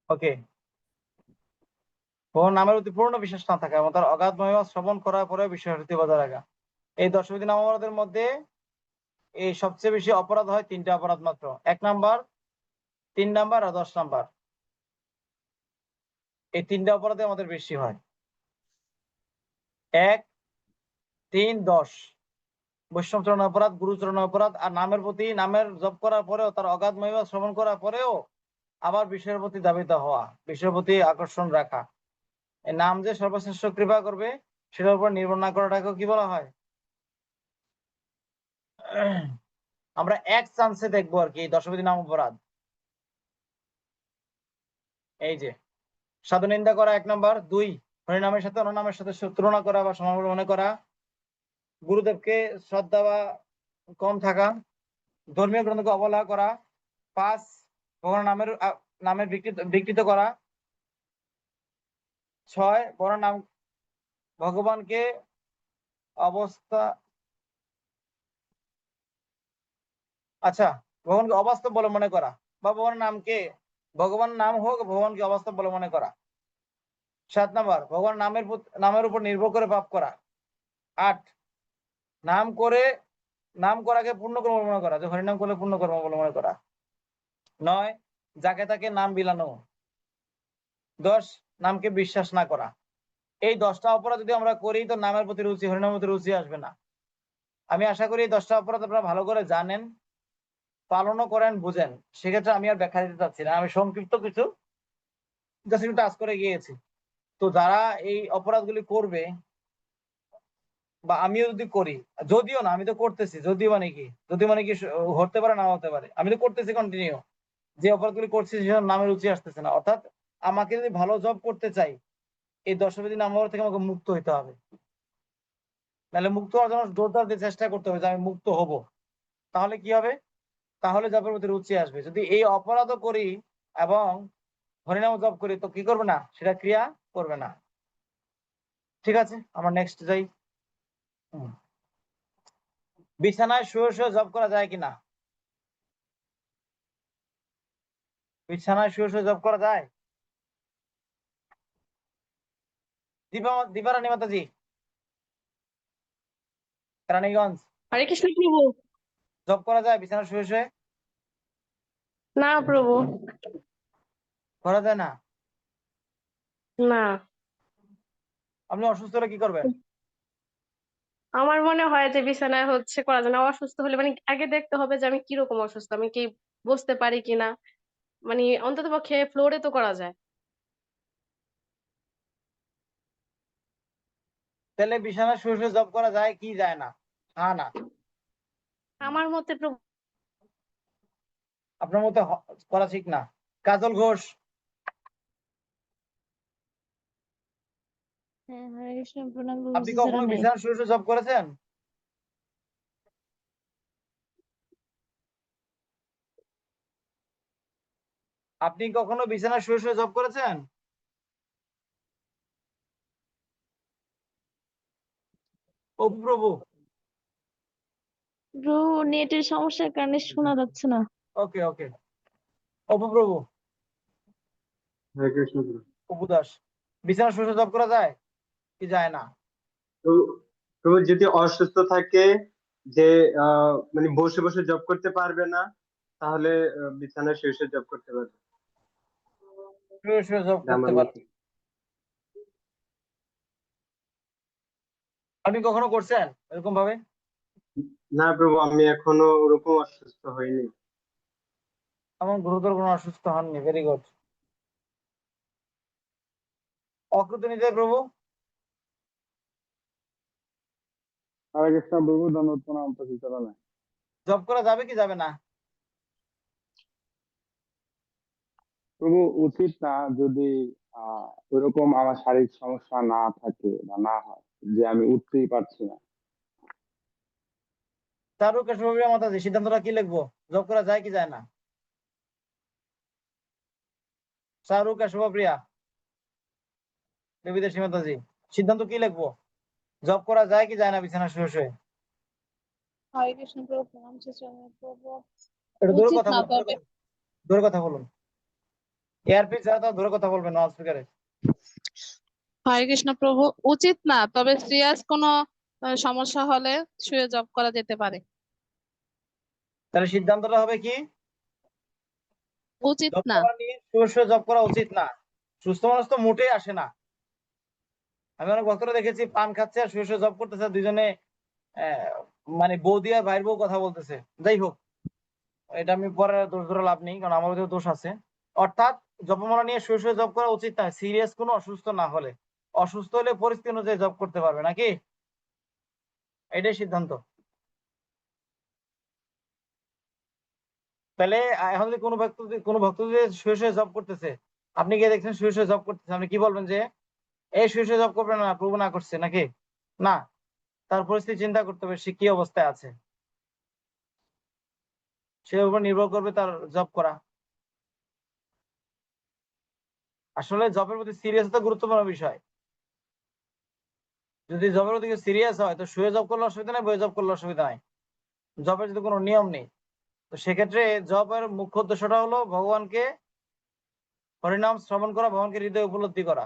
ওকে, ওর নামের প্রতি পূর্ণ বিশ্বাস না থাকা এবং তার অগাধ মহিমা শ্রবণ করার পরে বিশ্বাসী বজায় রাখা। এই 10 বিধি নাম অপরাধের মধ্যে এই সবচেয়ে বেশি অপরাধ হয় 3টা অপরাধ মাত্র, 1 নাম্বার, 3 নাম্বার আর 10 নাম্বার। এই 3টা অপরাধে আমাদের বেশি হয়, 1, 3, 10। বৈষ্ণবচরণ অপরাধ, গুরুচরণ অপরাধ, আর নামের প্রতি, নামের জপ করার পরেও তার অগাধ মহিমা শ্রবণ করার পরেও আবার বিষয়ের প্রতি ধাবিত হওয়া, বিষয়ের প্রতি আকর্ষণ রাখা। এই নাম যে সর্বশ্রেষ্ঠ কৃপা করবে সেটার উপর নির্ভর না করাটাকেও কি বলা হয়? আমরা এক চান্সে দেখবো আর কি 10 বিধি নাম অপরাধ। এই যে সাধু নিন্দা করা 1 নাম্বার, 2 হরিনামের সাথে অন্য নামের সাথে তুলনা করা বা সমান মনে করা, গুরুদেবকে শ্রদ্ধা বা কম থাকা, ধর্মীয় গ্রন্থকে অবহেলা করা, 5 ভগবান নামের বিকৃত করা, 6 বড় নাম ভগবানকে ভগবানকে অবাস্তব বলে মনে করা, বা ভগবান নাম হোক ভগবানকে অবাস্তব বলে মনে করা। 7 নাম্বার ভগবান নামের উপর নির্ভর করে পাপ করা। 8 নাম করাকে পূর্ণ কর্ম মনে করা, যে হরিনাম করলে পূর্ণ কর্ম বলে মনে করা। 9 যাকে তাকে নাম বিলানো। 10 নামকে বিশ্বাস না করা। এই 10টা অপরাধ যদি আমরা করি তো নামের প্রতি রুচি, হরিনামের প্রতি রুচি আসবে না। আমি আশা করি এই 10টা অপরাধ আপনারা ভালো করে জানেন, পালনও করেন, বুঝেন। সেক্ষেত্রে আমি আর ব্যাখ্যা দিতে চাচ্ছি না, আমি সংক্ষিপ্ত কিছু জাস্ট একটু টাচ করে গিয়েছি। তো যারা এই অপরাধগুলি করবে, বা আমিও যদি করি, যদিও না আমি তো করতেছি, যদিও মানে কি হতে পারে না হতে পারে, আমি তো করতেছি কন্টিনিউ, যে অপরাধগুলি করছি সেসব নামের রুচি আসতেছে না। অর্থাৎ আমাকে যদি ভালো জব করতে চাই এই 10 বিধি নাম অপরাধ থেকে আমাকে মুক্ত হইতে হবে। তাহলে মুক্ত হওয়ার জন্য জোরদার দিয়ে চেষ্টা করতে হবে যে আমি মুক্ত হব। তাহলে কি হবে? তাহলে জবের প্রতি রুচি আসবে। যদি এই অপরাধও করি এবং হরিনাম জপ করি তো কি করবে না, সেটা ক্রিয়া করবে না। ঠিক আছে, আমরা নেক্সট যাই। বিছানায় শুয়ে শুয়ে জব করা যায় কিনা? বিছানায় শুয়ে শুয়ে জব করা যায়? দীপারানী মাতাজি রানীগঞ্জ, হরে কৃষ্ণ প্রভু। জব করা যায় বিছানায় শুয়ে শুয়ে? না প্রভু। করা যায় না? না, আপনি অসুস্থ হলে কি করবেন? আমার মনে হয় যে বিছানায় হচ্ছে করা যায় না। অসুস্থ হলে মানে আগে দেখতে হবে যে আমি কিরকম অসুস্থ, আমি কি বসতে পারি কিনা, মানে অন্তত পক্ষে ফ্লোরে তো করা যায়। তাহলে বিছানায় শুয়ে শুয়ে জব করা যায় কি যায় না? হ্যাঁ না, আমার মতে প্রভু। আপনার মতে করা ঠিক না। কাজল ঘোষ, হ্যাঁ, হরে কৃষ্ণ, প্রণাম প্রভু আপনি কখনো শ্রীচরণে। বিছানায় শুয়ে শুয়ে জব করেছেন? আপনি কখনো বিছানায় শুয়ে শুয়ে জব করেছেন? অপু প্রভু, প্রভু নেটের সমস্যার কারণে শোনা যাচ্ছে না। ওকে ওকে, অপু প্রভু, হরে কৃষ্ণ প্রভু। অপু দাস, বিছানায় শুয়ে শুয়ে জব করা যায় কি যায় না? প্রভু প্রভু যদি অসুস্থ থাকে, যে মানে বসে বসে জব করতে পারবে না, তাহলে বিছানায় শুয়ে শুয়ে জব করতে পারবে। শুয়ে শুয়ে জব এটা আমার করতে পারে। মতে। আপনি কখনো করছেন এরকম ভাবে? না প্রভু, আমি এখনো ওরকম অসুস্থ হইনি। এমন গুরুতর কোনো অসুস্থ হননি, ভেরি গুড। অকৃত নিতাই প্রভু, হরে কৃষ্ণ প্রভু, ধন্যবাদ প্রণাম শ্রীচরণে। জব করা যাবে কি যাবে না? প্রভু উচিত না, যদি ওইরকম আমার শারীরিক সমস্যা না থাকে বা না হয় যে আমি উঠতেই পারছি না। চারু কেশবপ্রিয়া মাতাজি, সিদ্ধান্তটা কি লিখবো? জব করা যায় কি যায় না? চারু কেশবপ্রিয়া দেবীদেশী মাতাজি, সিদ্ধান্ত কি লিখবো? জব করা যায় কি যায় না বিছানা শুয়ে শুয়ে? হরে কৃষ্ণ প্রভু, প্রণাম শ্রীচরণে প্রভু। একটু দূরে উচিত কথা না, বলুন, তবে দূরে কথা বলুন। এয়ারপিস ছাড়া তো দূরে কথা বলবেন, লাউড স্পিকারে। হরে কৃষ্ণ প্রভু, উচিত না, তবে সিরিয়াস কোনো সমস্যা হলে শুয়ে জব করা যেতে পারে। তাহলে সিদ্ধান্তটা হবে কি? উচিত জব না। করা নিয়ে শুয়ে শুয়ে জব করা উচিত না। সুস্থ মানুষ তো মোটেই আসে না। আমি অনেক ভক্তরা দেখেছি পান খাচ্ছে আর শুয়ে শুয়ে জব করতেছে, দুজনে মানে বৌদি আর ভাইয়ের বউ কথা বলতেছে। যাই হোক, এটা আমি পরে দোষ ধরে লাভ নেই, কারণ আমার মধ্যে দোষ আছে। অর্থাৎ জপমালা নিয়ে শুয়ে শুয়ে জব করা উচিত না, সিরিয়াস কোনো অসুস্থ না হলে। অসুস্থ হলে পরিস্থিতি অনুযায়ী জব করতে পারবে নাকি, এটাই সিদ্ধান্ত। তাহলে এখন যদি কোনো ভক্ত যদি শুয়ে শুয়ে জব করতেছে, আপনি গিয়ে দেখছেন শুয়ে শুয়ে জব করতেছে, আপনি কি বলবেন? যে এই শুয়ে শুয়ে জব করবে না, প্রভু না করছে নাকি? না, তার পরিস্থিতি চিন্তা করতে হবে, সে কি অবস্থায় আছে, সে উপর নির্ভর করবে তার জব করা। আসলে জবের প্রতি সিরিয়াস তো গুরুত্বপূর্ণ বিষয়। যদি জবের প্রতি সিরিয়াস হয় তো শুয়ে জব করলে অসুবিধা নেই, বয়ে জব করলে অসুবিধা নাই। জবের যদি কোনো নিয়ম নেই, তো সেক্ষেত্রে জবের মুখ্য উদ্দেশ্যটা হলো ভগবানকে হরিনাম শ্রবণ করা, ভগবানকে হৃদয়ে উপলব্ধি করা।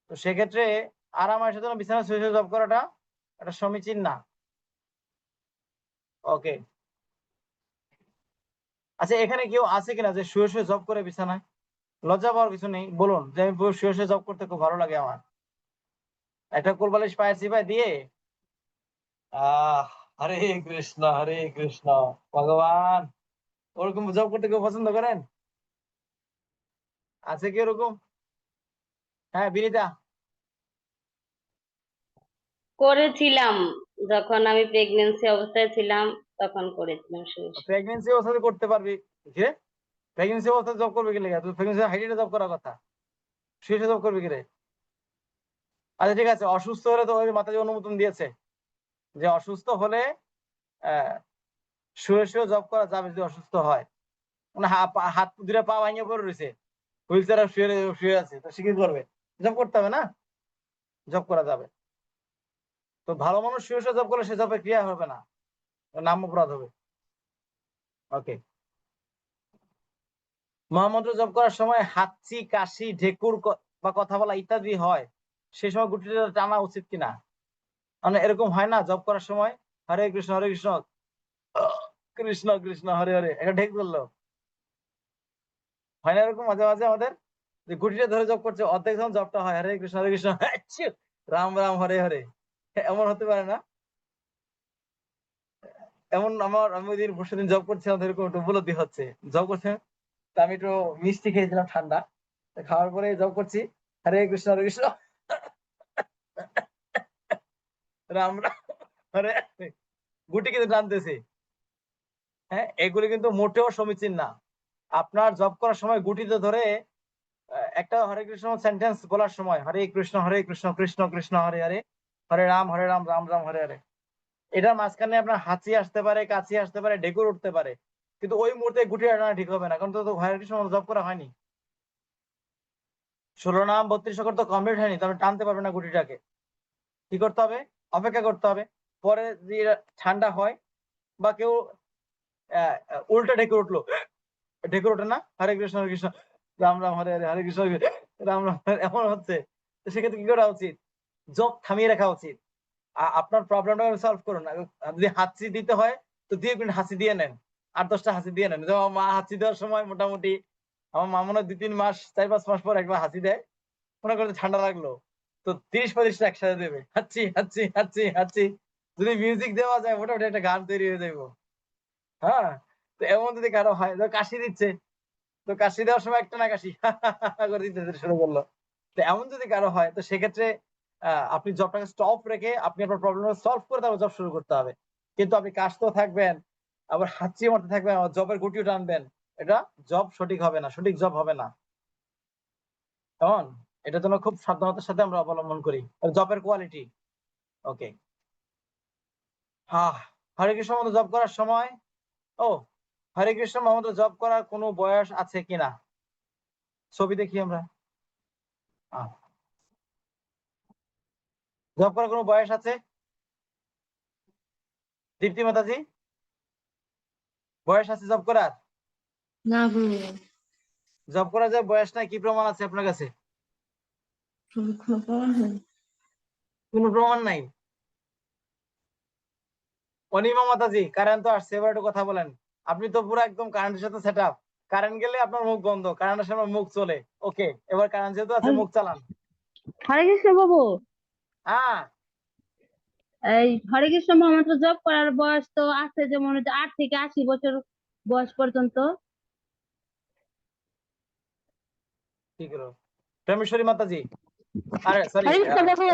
তো সেক্ষেত্রে আরামের সাথে বিছানা শুয়ে শুয়ে জব করাটা এটা সমীচীন না। ওকে, আচ্ছা, এখানে কেউ আছে কিনা যে শুয়ে শুয়ে জব করে বিছানায়? লজ্জা পাওয়ার কিছু নেই, বলুন যে আমি শুয়ে শুয়ে জব করতে খুব ভালো লাগে আমার। একটা কোলবালিশ পায়ের চিপায় দিয়ে আহ হরে কৃষ্ণ হরে কৃষ্ণ, ভগবান, ওরকম জব করতে কেউ পছন্দ করেন? আছে কি ওরকম? হ্যাঁ, বিনীতা। করেছিলাম, যখন আমি প্রেগনেন্সি অবস্থায় ছিলাম তখন করেছিলাম শুয়ে শুয়ে। প্রেগনেন্সি অবস্থাতে করতে পারবি? কে প্রেগনেন্সি অবস্থায় জব করবে কি লেগে? তুই প্রেগনেন্সি হাইটে জব করার কথা, শুয়ে শুয়ে জব করবি কি রে? আচ্ছা ঠিক আছে, অসুস্থ হলে তো ওই মাতাজি অনুমোদন দিয়েছে যে অসুস্থ হলে আহ শুয়ে শুয়ে জব করা যাবে যদি অসুস্থ হয়। মানে হাত দুটা পা ভাঙিয়ে পড়ে রয়েছে, হুইল চেয়ারে শুয়ে শুয়ে আছে, তো সে কি করবে? জব করতে হবে না, জব করা যাবে। তো ভালো মানুষ শুয়ে শুয়ে জব করলে সে জবে ক্রিয়া হবে না, নাম অপরাধ হবে। ওকে, মহামন্ত্র জপ করার সময় হাঁচি, কাশি, ঢেকুর বা কথা বলা ইত্যাদি হয়, সে সময় গুটিটা টানা উচিত কিনা? মানে এরকম হয় না জব করার সময় হরে কৃষ্ণ কৃষ্ণ কৃষ্ণ হরে হরে, এটা ঢেক বললো, হয় না এরকম মাঝে মাঝে আমাদের? যে গুটিটা ধরে জপ করছে, অর্ধেক যখন জপটা হয় হরে কৃষ্ণ আচ্ছা, রাম রাম হরে হরে, এমন হতে পারে না? এমন আমি ওই দিন পরশুদিন জব করছিলাম, এরকম একটু উপলব্ধি হচ্ছে। জব করছে, তা আমি একটু মিষ্টি খেয়েছিলাম ঠান্ডা, তা খাওয়ার পরে জব করছি হরে কৃষ্ণ রাম রাম হরে হরে। গুটি কিন্তু টানতেছে। হ্যাঁ, এগুলি কিন্তু মোটেও সমীচীন না। আপনার জব করার সময় গুটিতে ধরে একটা হরে কৃষ্ণ সেন্টেন্স বলার সময় হরে কৃষ্ণ কৃষ্ণ কৃষ্ণ হরে হরে, হরে রাম রাম রাম হরে হরে, এটার মাঝখানে আপনার হাঁচি আসতে পারে, কাশি আসতে পারে, ঢেকুর উঠতে পারে, কিন্তু ওই মুহূর্তে গুটি টানা ঠিক হবে না, কারণ তো হরে কৃষ্ণ জব করা হয়নি। 16 নাম 32 অক্ষর তো কমপ্লিট হয়নি, তবে টানতে পারবে না গুটিটাকে। কি করতে হবে? অপেক্ষা করতে হবে। পরে যদি ঠান্ডা হয় বা কেউ উল্টা ঢেকুর উঠলো, ঢেকুর ওঠে না হরে কৃষ্ণ রাম রাম হরে হরে, হরে কৃষ্ণ রাম রাম হরে, এমন হচ্ছে, তো সেক্ষেত্রে কি করা উচিত? জব থামিয়ে রাখা উচিত। আপনার প্রবলেমটা সলভ করুন। যদি হাঁচি দিতে হয় তো 2 মিনিট হাঁচি দিয়ে নেন, 8-10টা হাঁচি দিয়ে নেন। যেমন মা হাঁচি দেওয়ার সময় মোটামুটি আমার মা মনে হয় 2-3 মাস 4-5 মাস পর একবার হাঁচি দেয়, মনে করে ঠান্ডা লাগলো তো 30-35টা একসাথে দেবে, হাঁচি হাঁচি হাঁচি হাঁচি। যদি মিউজিক দেওয়া যায় মোটামুটি একটা গান তৈরি হয়ে যাবো। হ্যাঁ, তো এমন যদি কারো হয়, কাশি দিচ্ছে, তো কাশি দেওয়ার সময় একটা না কাশি করে দিতে শুরু করলো, তো এমন যদি কারো হয়, তো সেক্ষেত্রে আপনি জবটাকে স্টপ রেখে আপনি আপনার প্রবলেম সলভ করে তারপর জব শুরু করতে হবে। কিন্তু আপনি কাশতেও থাকবেন, আবার হাঁচি মারতে থাকবেন, আবার জবের গুটিও টানবেন, এটা জব সঠিক হবে না, সঠিক জব হবে না। কেমন? এটার জন্য খুব সাবধানতার সাথে আমরা অবলম্বন করি জবের কোয়ালিটি। ওকে, হরে কৃষ্ণ মতো জব করার সময়, ও হরে কৃষ্ণ মতো জব করার কোনো বয়স আছে কিনা? ছবি দেখি আমরা। জব করার কোনো বয়স আছে? দীপ্তি মাতাজি, বয়স আছে জব করার? না প্রভু, জব করার যে বয়স নাই, কি প্রমাণ আছে আপনার কাছে? কোনো প্রমাণ নাই। অনিমা মাতাজি, কারেন্ট তো আসছে, এবার একটু কথা বলেন। আপনি তো পুরো একদম কারেন্টের সাথে সেট আপ, কারেন্ট গেলে আপনার মুখ বন্ধ, কারেন্টের সামনে মুখ চলে। ওকে, এবার কারেন্ট যেহেতু আছে মুখ চালান। হরে কৃষ্ণ বাবু, হ্যাঁ, এই হরে কৃষ্ণ মহামন্ত্র জপ করার বয়স তো আছে, যেমন 8 থেকে 80 বছর বয়স পর্যন্ত। কি করো প্রেমেশ্বরী মাতাজি? আরে সরি, হরে কৃষ্ণ বাবু,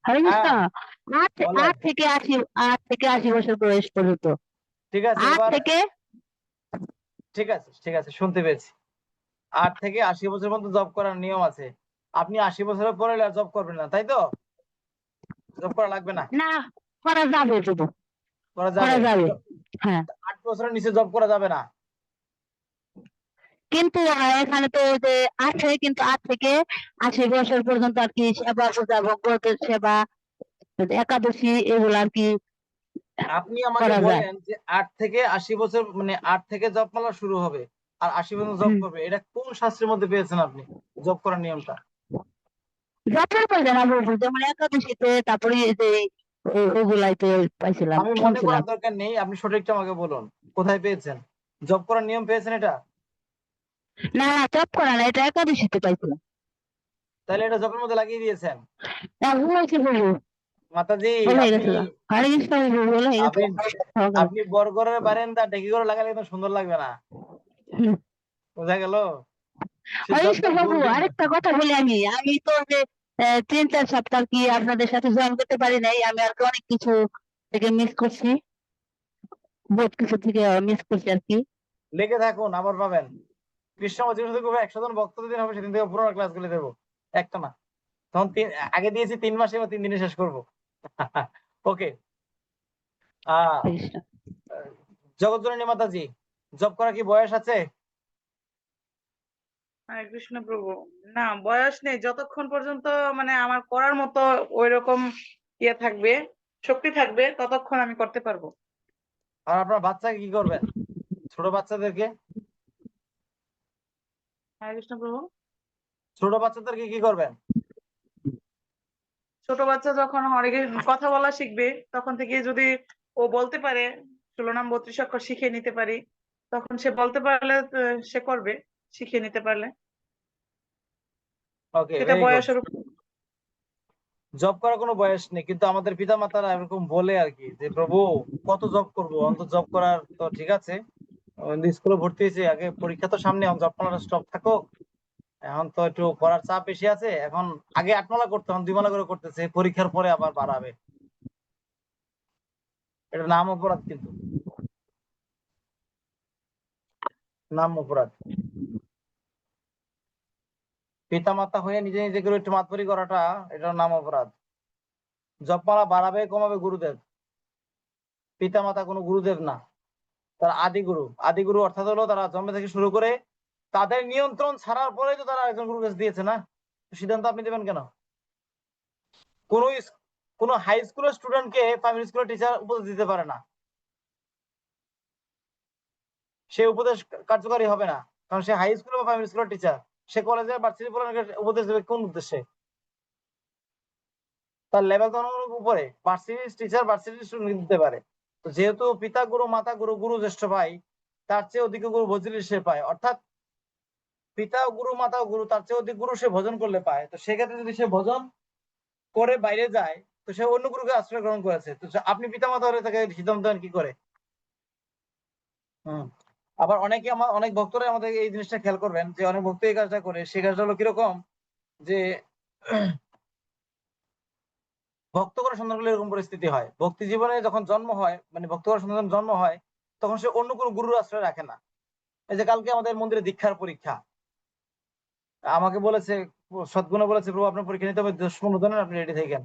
হরে কৃষ্ণ, বলেন। 8 থেকে 80 বছর বয়স পর্যন্ত। ঠিক আছে, 8 এবার থেকে ঠিক আছে শুনতে পেয়েছি। 8 থেকে 80 বছর পর্যন্ত জব করার নিয়ম আছে। আপনি 80 বছরের পরে জব করবেন না, তাই তো? জব করা লাগবে না? না, করা যাবে প্রভু, করা করা যাবে? যাবে। হ্যাঁ, 8 বছরের নিচে জব করা যাবে না? কিন্তু এখানে তো যে আছে, কিন্তু 8 থেকে 80 বছর পর্যন্ত আর কি সেবা পূজা, ভগবতের সেবা, একাদশী, এগুলো আর কি আপনি আমাকে করা যায়। বলেন যে 8 থেকে 80 বছর, মানে 8 থেকে জব পালা শুরু হবে আর 80 পর্যন্ত জব করবে, এটা কোন শাস্ত্রের মধ্যে পেয়েছেন আপনি জব করার নিয়মটা? যত্ন করবে না বলবো, যেমন একাদশীতে, তারপরে এই যে ওগুলাইতে পাইছিলাম, আমি মনে শুনছিলাম। করার দরকার নেই, আপনি সঠিকটা আমাকে বলুন, কোথায় পেয়েছেন জব করার নিয়ম পেয়েছেন এটা? না, জপ করা না, এটা একাদশীতে পাইছিলাম। তাহলে এটা জবের মধ্যে লাগিয়ে দিয়েছেন? ভুল হয়েছে প্রভু, মাতাজি, ভুল হয়ে আপনি গেছিল। হরে কৃষ্ণ প্রভু, ভুল হয়ে গেছে। আপনি বর্গরের বারেন্দা ডেকি করে লাগালে একদম সুন্দর লাগবে না, বোঝা গেল? সে হরে কৃষ্ণ জবটা প্রভু, ভুল দিবেন। আরেকটা কথা বলি, আমি তো যে 3-4 সপ্তাহ কি আপনাদের সাথে জয়েন করতে পারি নাই, আমি আর কি অনেক কিছু থেকে মিস করছি, বহুত কিছু থেকে মিস করছি আর কি। লেগে থাকুন, আবার পাবেন। কৃষ্ণ জিনিস 100 জন ভক্ত দিন হবে, সেদিন থেকে পুরোনো ক্লাস গুলো দেবো, একটা না। তখন আগে দিয়েছি 3 মাসে, এবার 3 দিনে শেষ করবো। ওকে, জগৎজননী মাতাজি, জব করা কি বয়স আছে? হরে কৃষ্ণ প্রভু, না বয়স নেই, যতক্ষণ পর্যন্ত মানে আমার করার মতো ওইরকম ইয়ে থাকবে, শক্তি থাকবে, ততক্ষণ আমি করতে পারবো। আর আপনার বাচ্চাকে কি করবেন, ছোট বাচ্চাদেরকে? হরে কৃষ্ণ প্রভু, ছোট বাচ্চাদেরকে কি করবেন? ছোট বাচ্চা যখন কথা বলা শিখবে, তখন থেকে যদি ও বলতে পারে, 16 নাম 32 অক্ষর শিখিয়ে নিতে পারি, তখন সে বলতে পারলে সে করবে, শিখিয়ে নিতে পারলে। ওকে, সেটা ভেরি গুড। বয়সের উপর। জব করার কোনো বয়স নেই, কিন্তু আমাদের পিতা মাতারা এরকম বলে আর কি যে প্রভু কত জব করব, অন্তত জব করার তো ঠিক আছে, স্কুলে ভর্তি হয়েছে, আগে পরীক্ষা তো সামনে, এখন জব করার স্টপ থাকো, এখন তো একটু পড়ার চাপ বেশি আছে, এখন আগে 8 মালা করতে, এখন 2 মালা করে করতেছে, পরীক্ষার পরে আবার বাড়াবে। এটা নাম অপরাধ, কিন্তু নাম অপরাধ। পিতা মাতা হয়ে নিজে নিজে করে একটু মাতবরি করাটা, এটার নাম অপরাধ। জপমালা বাড়াবে কমাবে গুরুদেব, পিতা মাতা কোনো গুরুদেব না, তারা আদি গুরু। আদি গুরু অর্থাৎ হলো তারা জন্ম থেকে শুরু করে তাদের নিয়ন্ত্রণ ছাড়ার পরেই তো তারা একজন গুরু কাছে দিয়েছে না, সিদ্ধান্ত আপনি দেবেন কেন? কোন হাই স্কুলের স্টুডেন্টকে প্রাইমারি স্কুলের টিচার উপদেশ দিতে পারে না, সে উপদেশ কার্যকারী হবে না, কারণ সে হাই স্কুল বা প্রাইমারি স্কুলের টিচার। সে কলেজে ভার্সিটি পড়ার উপদেশ দেবে কোন উদ্দেশ্যে? তার লেভেল তো অনেক উপরে, ভার্সিটি টিচার ভার্সিটি স্টুডেন্ট দিতে পারে। তো যেহেতু পিতা গুরু মাতা গুরু গুরু জ্যেষ্ঠ ভাই, তার চেয়ে অধিক গুরু ভজলি সে পায়, অর্থাৎ পিতা গুরু মাতা গুরু তার চেয়ে অধিক গুরু সে ভজন করলে পায়। তো সেক্ষেত্রে যদি সে ভজন করে বাইরে যায়, তো সে অন্য গুরুকে আশ্রয় গ্রহণ করেছে। তো আপনি পিতা মাতা হলে তাকে সিদ্ধান্ত দেন কি করে? আবার অনেক ভক্তরা আমাদের এই জিনিসটা খেয়াল করবেন যে অনেক ভক্ত এই কাজটা করে। সে কাজটা হলো কিরকম, যে ভক্ত করার সন্তান গুলো এরকম পরিস্থিতি হয়, ভক্তি জীবনে যখন জন্ম হয়, মানে ভক্ত করার সন্তান জন্ম হয়, তখন সে অন্য কোনো গুরুর আশ্রয় রাখে না। এই যে কালকে আমাদের মন্দিরে দীক্ষার পরীক্ষা, আমাকে বলেছে সদ্গুণ বলেছে প্রভু আপনার পরীক্ষা নিতে হবে 10-15 জনের, আপনি রেডি থাকেন।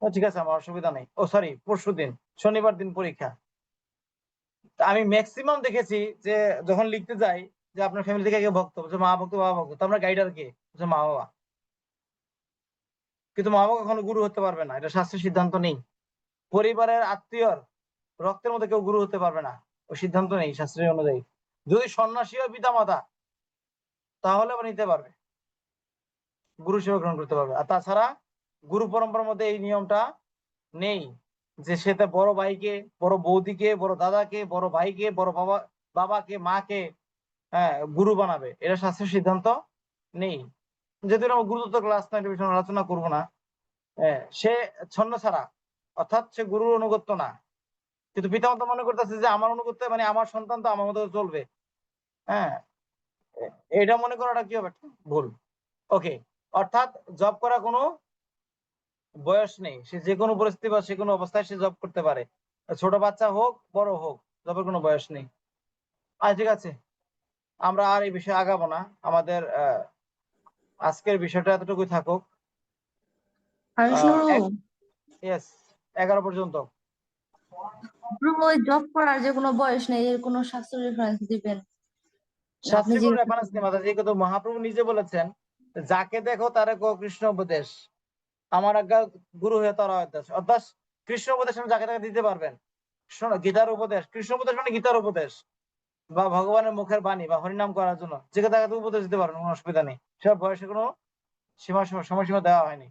ঠিক আছে, আমার অসুবিধা নেই। সরি, পরশুদিন শনিবার দিন পরীক্ষা। আমি ম্যাক্সিমাম দেখেছি যে যখন লিখতে যাই যে আপনার ফ্যামিলি থেকে কেউ ভক্ত, মা ভক্ত বাবা ভক্ত, তো আমরা গাইডার কে? মা বাবা। কিন্তু মা বাবা কখনো গুরু হতে পারবে না, এটা শাস্ত্রের সিদ্ধান্ত নেই। পরিবারের আত্মীয়র রক্তের মধ্যে কেউ গুরু হতে পারবে না, ওই সিদ্ধান্ত নেই শাস্ত্রের অনুযায়ী। যদি সন্ন্যাসী হয় পিতা মাতা, তাহলে আবার নিতে পারবে, গুরু সেবা গ্রহণ করতে পারবে। আর তাছাড়া গুরু পরম্পরার মধ্যে এই নিয়মটা নেই যে সে তার বড় ভাইকে, বড় বৌদিকে, বড় দাদাকে, বড় ভাইকে, বড় বাবাকে, মাকে গুরু বানাবে, এটা শাস্ত্রের সিদ্ধান্ত নেই। যেহেতু আমরা গুরুত্ব ক্লাস না, এটা বিষয়ে আলোচনা করবো না। সে ছন্ন ছাড়া, অর্থাৎ সে গুরুর অনুগত্য না, কিন্তু পিতামাতা মনে করতেছে যে আমার অনুগত্য মানে আমার সন্তান তো আমার মতো চলবে। এটা মনে করাটা কি হবে? ভুল। ওকে, অর্থাৎ জব করা কোনো বয়স নেই, সে যে কোনো পরিস্থিতি বা যে কোনো অবস্থায় সে জব করতে পারে, ছোট বাচ্চা হোক বড় হোক, জবের কোনো বয়স নেই। ঠিক আছে, আমরা আর এই বিষয়ে আগাবো না, আমাদের আজকের বিষয়টা এতটুকুই থাকুক। 11 পর্যন্ত। জব করার যে কোনো বয়স নেই, এর কোনো শাস্ত্র রেফারেন্স দিবেন? শাস্ত্রীয় কোনো রেফারেন্স নেই মাতাজি, কিন্তু মহাপ্রভু নিজে বলেছেন যাকে দেখো তারে কো কৃষ্ণ উপদেশ, আমার আজ্ঞা গুরু হয়ে তারা অর্থাৎ কৃষ্ণ উপদেশ যাকে তাকে দিতে পারবেন। শোনো, গীতার উপদেশ, কৃষ্ণ উপদেশ মানে গীতার উপদেশ বা ভগবানের মুখের বাণী বা হরিনাম করার জন্য যে তাকে উপদেশ দিতে পারবেন, কোনো অসুবিধা নেই। সব বয়সে কোনো সময়সীমা দেওয়া হয়নি,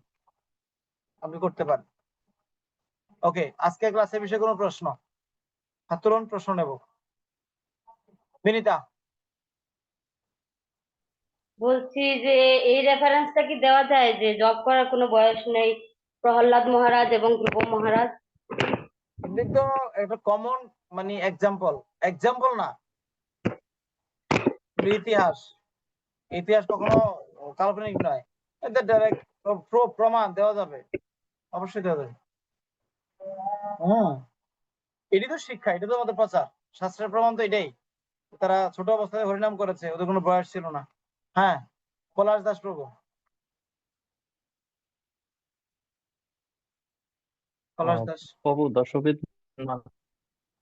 আপনি করতে পারেন। ওকে, আজকে ক্লাসের বিষয়ে কোনো প্রশ্ন? হাত তুলুন, প্রশ্ন নেব। বিনীতা। বলছি যে এই রেফারেন্সটা কি দেওয়া যায় যে জব করার কোনো বয়স নেই, প্রহ্লাদ মহারাজ এবং ধ্রুব মহারাজ? তো এটা কমন, মানে এক্সাম্পল না, ইতিহাস কখনো কাল্পনিক নয়, এটা ডাইরেক্ট প্রমাণ দেওয়া যাবে, অবশ্যই দেওয়া যাবে। এটি তো শিক্ষা, এটা তো আমাদের প্রচার, শাস্ত্রের প্রমাণ তো এটাই। তারা ছোট অবস্থায় হরিনাম করেছে, ওদের কোনো বয়স ছিল না। পলাশ দাস প্রভু। পলাশ দাস প্রভু দশবিধ না,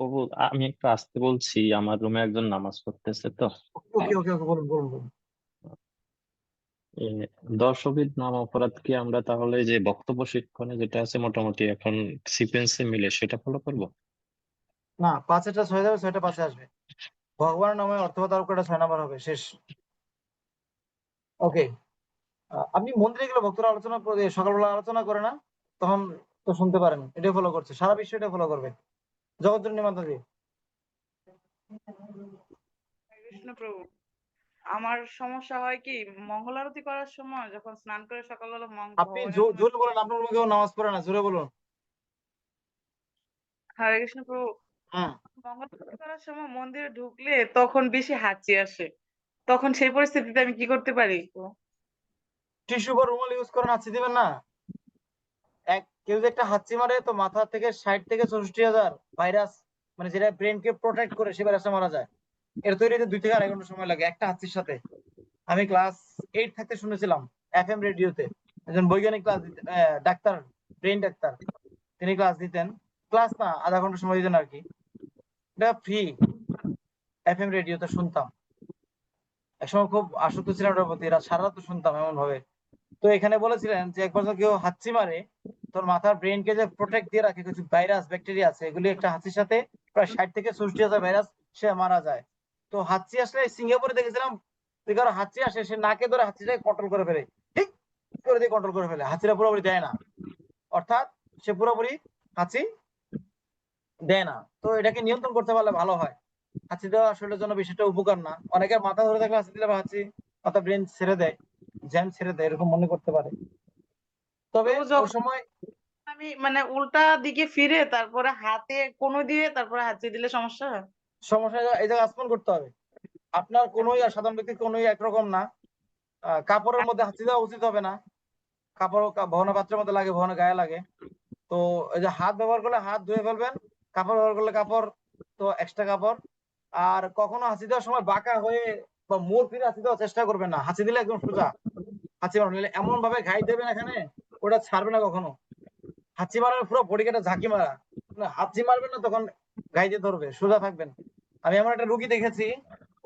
প্রভু আমি একটু আসতে বলছি, আমার রুমে একজন নামাজ পড়তেছে তো। ওকে ওকে ওকে, বলুন বলুন বলুন। দশবিধ নাম অপরাধ কি আমরা তাহলে যে বক্তব্য শিক্ষণে যেটা আছে মোটামুটি এখন সিকোয়েন্সে মিলে সেটা ফলো করবো? না, 5-টা 6 যাবে, 6টা 5-এ আসবে। ভগবানের নামে অর্থবত আরোপ করা 6 নাম্বার হবে, শেষ। ওকে, আপনি মন্দিরে গেলে ভক্তরা আলোচনা সকালবেলা আলোচনা করে না, তখন তো শুনতে পারেন, এটাই ফলো করছে, সারা বিশ্ব এটা ফলো করবে। জগৎজননী মাতাজি। কৃষ্ণ প্রভু, আমার সমস্যা হয় কি মঙ্গল আরতি করার সময় যখন স্নান করে সকালবেলা আপনি ভগবানের জোরে বলেন, আপনার রুমে কেউ নামাজ পড়ে না, জোরে বলুন। হরে কৃষ্ণ প্রভু হুম। মঙ্গল আরতি করার সময় মন্দিরে ঢুকলে তখন বেশি হাঁচি আসে, তখন সেই পরিস্থিতিতে আমি কি করতে পারি? টিস্যু বা রুমাল ইউজ করেন, হাঁচি দিবেন না। কেউ যদি একটা হাঁচি মারে তো মাথা থেকে 60 থেকে 64,000 ভাইরাস, মানে যেটা ব্রেনকে প্রোটেক্ট করে, সে ভাইরাসটা মারা যায়। এর তৈরি হতে 2 থেকে 2.5 ঘন্টা সময় লাগে একটা হাঁচির সাথে। আমি ক্লাস 8 থাকতে শুনেছিলাম FM রেডিওতে একজন বৈজ্ঞানিক ডাক্তার, ব্রেন ডাক্তার, তিনি ক্লাস দিতেন। ক্লাস না, আধা ঘন্টা সময় দিতেন আর কি। এটা ফ্রি, FM রেডিওতে শুনতাম। একসময় খুব আসক্ত ছিলাম ওটার প্রতি, সারা রাত শুনতাম এমন ভাবে। তো এখানে বলেছিলেন যে একবার যদি কেউ হাঁচি মারে, তোর মাথার ব্রেনকে যে প্রোটেক্ট দিয়ে রাখে কিছু ভাইরাস ব্যাকটেরিয়া আছে, এগুলি একটা হাঁচির সাথে প্রায় 60 থেকে 64,000 ভাইরাস সে মারা যায়। তো হাঁচি আসলে সিঙ্গাপুরে দেখেছিলাম, যে কারো হাঁচি আসে সে নাকে ধরে হাঁচিটাকে কন্ট্রোল করে ফেলে, ঠিক করে দিয়ে কন্ট্রোল করে ফেলে, হাঁচিটা পুরোপুরি দেয় না, অর্থাৎ সে পুরোপুরি হাঁচি দেয় না। তো এটাকে নিয়ন্ত্রণ করতে পারলে ভালো হয়। হাঁচি দেওয়া শরীরের জন্য বিষয়টা উপকার না। অনেকের মাথা ধরে থাকলে হাঁচি দিলে বা হাঁচি মাথা ব্রেন ছেড়ে দেয়, জ্যাম ছেড়ে দেয়, এরকম মনে করতে পারে। তবে প্রভু ওই যখন সময় আমি মানে উল্টা দিকে ফিরে তারপরে হাতে কোনো দিয়ে তারপরে হাঁচি দিলে সমস্যা হয়? সমস্যা এই জায়গায় আসমান করতে হবে। আপনার কোনোই আর সাধারণ ব্যক্তির কোনোই একরকম না। কাপড়ের মধ্যে হাঁচি দেওয়া উচিত হবে না। কাপড় ভগবানের পাত্রের মধ্যে লাগে, ভগবানের গায়ে লাগে। তো এই যে হাত ব্যবহার করলে হাত ধুয়ে ফেলবেন, কাপড় ব্যবহার করলে কাপড়, তো এক্সট্রা কাপড়। আর কখনো হাঁচি দেওয়ার সময় বাঁকা হয়ে বা মোড় ফিরে হাঁচি দেওয়ার চেষ্টা করবেন না। হাঁচি দিলে একদম সোজা হাঁচি মারবেন, নিলে এমন ভাবে ঘাই দেবেন এখানে, ওটা ছাড়বে না কখনো। হাঁচি মারার পুরো বডি কেটে ঝাঁকি মারা, হাঁচি মারবেন না তখন গাই দিয়ে ধরবে, সোজা থাকবেন। আমি এমন একটা রুগী দেখেছি,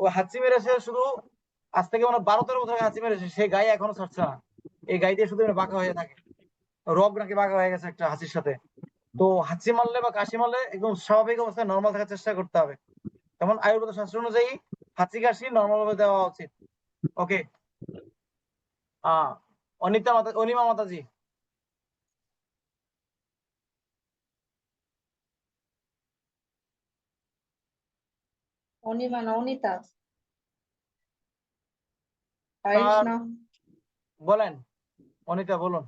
ও হাঁচি মেরেছে শুধু, আজ থেকে মানে 12-13 বছর আগে হাঁচি মেরেছে, সেই গায়ে এখনো ছাড়ছে না। এই গাই দিয়ে শুধু বাঁকা হয়ে থাকে, রগ নাকি বাঁকা হয়ে গেছে একটা হাঁচির সাথে। তো হাঁচি মারলে বা কাশি মারলে একদম স্বাভাবিক অবস্থায় নর্মাল থাকার চেষ্টা করতে হবে। যেমন আয়ুর্বেদ শাস্ত্র অনুযায়ী হাঁচি কাশি নর্মাল ভাবে দেওয়া উচিত। ওকে। অনিমা মাতাজি। অনিমা না অনিতা। হরে কৃষ্ণ। বলেন অনিতা, বলুন।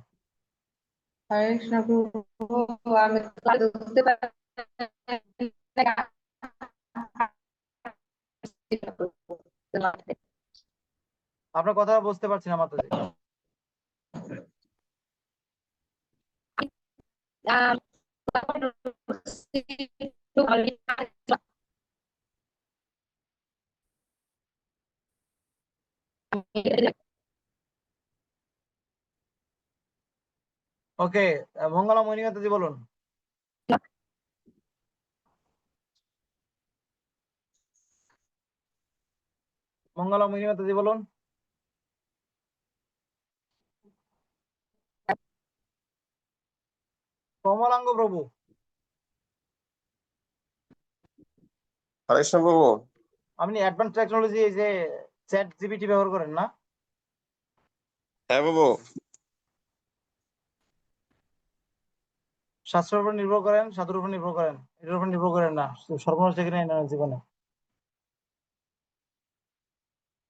হরে কৃষ্ণ প্রভু, আমি বুঝতে পারি আপনার কথা বুঝতে পারছি না মাতাজি। ওকে, মঙ্গলা মোহিনী মাতাজি বলুন। মঙ্গলা মোহিনী মাতাজি বলুন। কমলাঙ্গ প্রভু। হরে কৃষ্ণ প্রভু। আপনি অ্যাডভান্স টেকনোলজি এই যে চ্যাট জিপিটি ব্যবহার করেন না? হ্যাঁ বাবু। শাস্ত্রের উপর নির্ভর করেন, সাধুর উপর নির্ভর করেন, এটার উপর নির্ভর করেন না, সর্বনাশ ডেকে নেন জীবনে।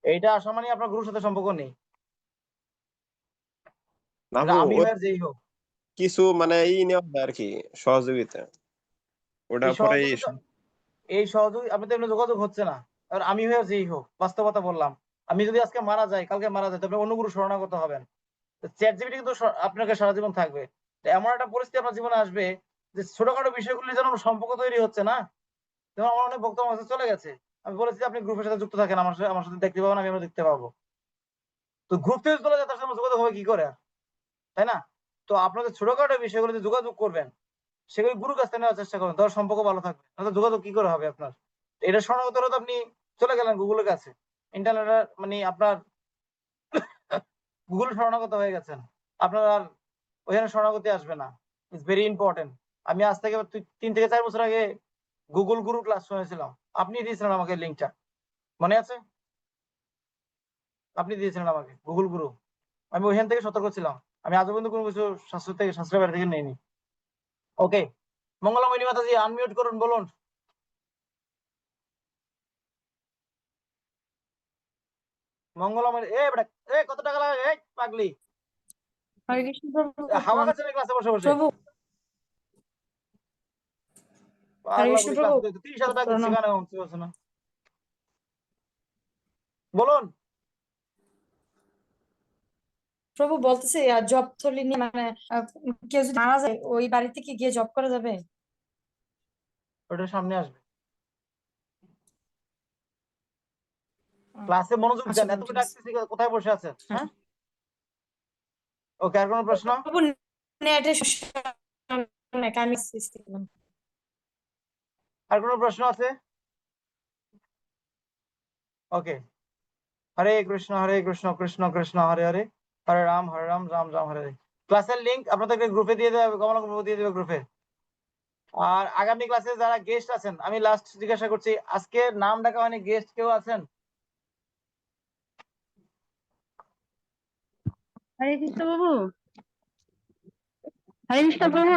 এইটা আসা মানে আপনার গুরুর সাথে সম্পর্ক নেই। না এটা বাবু, আমি হোক আর যেই হোক, কিছু মানে নেওয়া হয় আর কি, সহযোগিতা, ওটা এই পরে সহযোগিতা, এই সহযোগী আপনাদের এমনি যোগাযোগ হচ্ছে না। আর আমি হয়ে যেই হোক, বাস্তবতা বললাম। আমি যদি আজকে মারা যাই, কালকে মারা যাই, তবে অন্য গুরু শরণাগত হবেন। চ্যাট জিপিটি কিন্তু আপনাকে সারা জীবন থাকবে। তো এমন একটা পরিস্থিতি আপনার জীবনে আসবে যে ছোটখাটো বিষয়গুলি যেন সম্পর্ক তৈরি হচ্ছে না। যেমন আমার অনেক বক্তব্য আছে চলে গেছে, আমি বলেছি আপনি গ্রুপের সাথে যুক্ত থাকেন, আমার সাথে দেখতে পাবেন, আমি দেখতে পাবো। তো গ্রুপ থেকে চলে যায়, তার সাথে যোগাযোগ হবে কি করে, তাই না? তো আপনাদের ছোটখাটো বিষয়গুলোতে যোগাযোগ করবেন, সেগুলি গুরুর কাছ থেকে নেওয়ার চেষ্টা করবেন, তার সম্পর্ক ভালো থাকবে। তাহলে যোগাযোগ কি করে হবে আপনার? এটা শোনার তো আপনি চলে গেলেন গুগলের কাছে, ইন্টারনেটের মানে আপনার গুগল শরণাগত হয়ে গেছেন, আপনার আর ওইখানে শরণাগতি আসবে না। It's very important. আমি আজ থেকে 3 থেকে 4 বছর আগে গুগল গুরু ক্লাস শুনেছিলাম, আপনি দিয়েছিলেন আমাকে লিঙ্কটা, মনে আছে? আপনি দিয়েছিলেন আমাকে গুগল গুরু, আমি ওইখান থেকে সতর্ক ছিলাম। আমি আজও কিন্তু কোনো কিছু শাস্ত্রের বাইরে থেকে নেইনি। ওকে, মঙ্গলাময়ী মাতাজি আনমিউট করুন, বলুন। মঙ্গলময় বেটা কত টাকা লাগে পাগলি হরে কৃষ্ণ প্রভু হাওয়া খাচ্ছে না ক্লাসে বসে বসে প্রভু হরে পাগলা কৃষ্ণ বুড়ি প্রভু ক্লাস 30,000 টাকা দিচ্ছে প্রণাম। কেন বলছে না বলুন প্রভু বলতেছে জব থলি নিয়ে মানে কেউ যদি মারা যায় ওই বাড়িতে কি গিয়ে জব করা যাবে? ওটার সামনে আসবে ক্লাসে মনোযোগ আচ্ছা, দেন এত ডাকতেছি কোথায় বসে আছেন হ্যাঁ ওকে আর কোনো প্রশ্ন প্রভু নেটে আমি শিখলাম। আর কোনো প্রশ্ন আছে ওকে হরে কৃষ্ণ কৃষ্ণ কৃষ্ণ হরে হরে হরে রাম রাম রাম হরে হরে ক্লাসের লিংক আপনাদেরকে গ্রুপে দিয়ে দেবে কমলা গ্রুপে দিয়ে দেবে গ্রুপে আর আগামী ক্লাসে যারা গেস্ট আছেন আমি লাস্ট জিজ্ঞাসা করছি আজকে নাম ডাকা হয়নি গেস্ট কেউ আছেন হরে কৃষ্ণ প্রভু হরে কৃষ্ণ প্রভু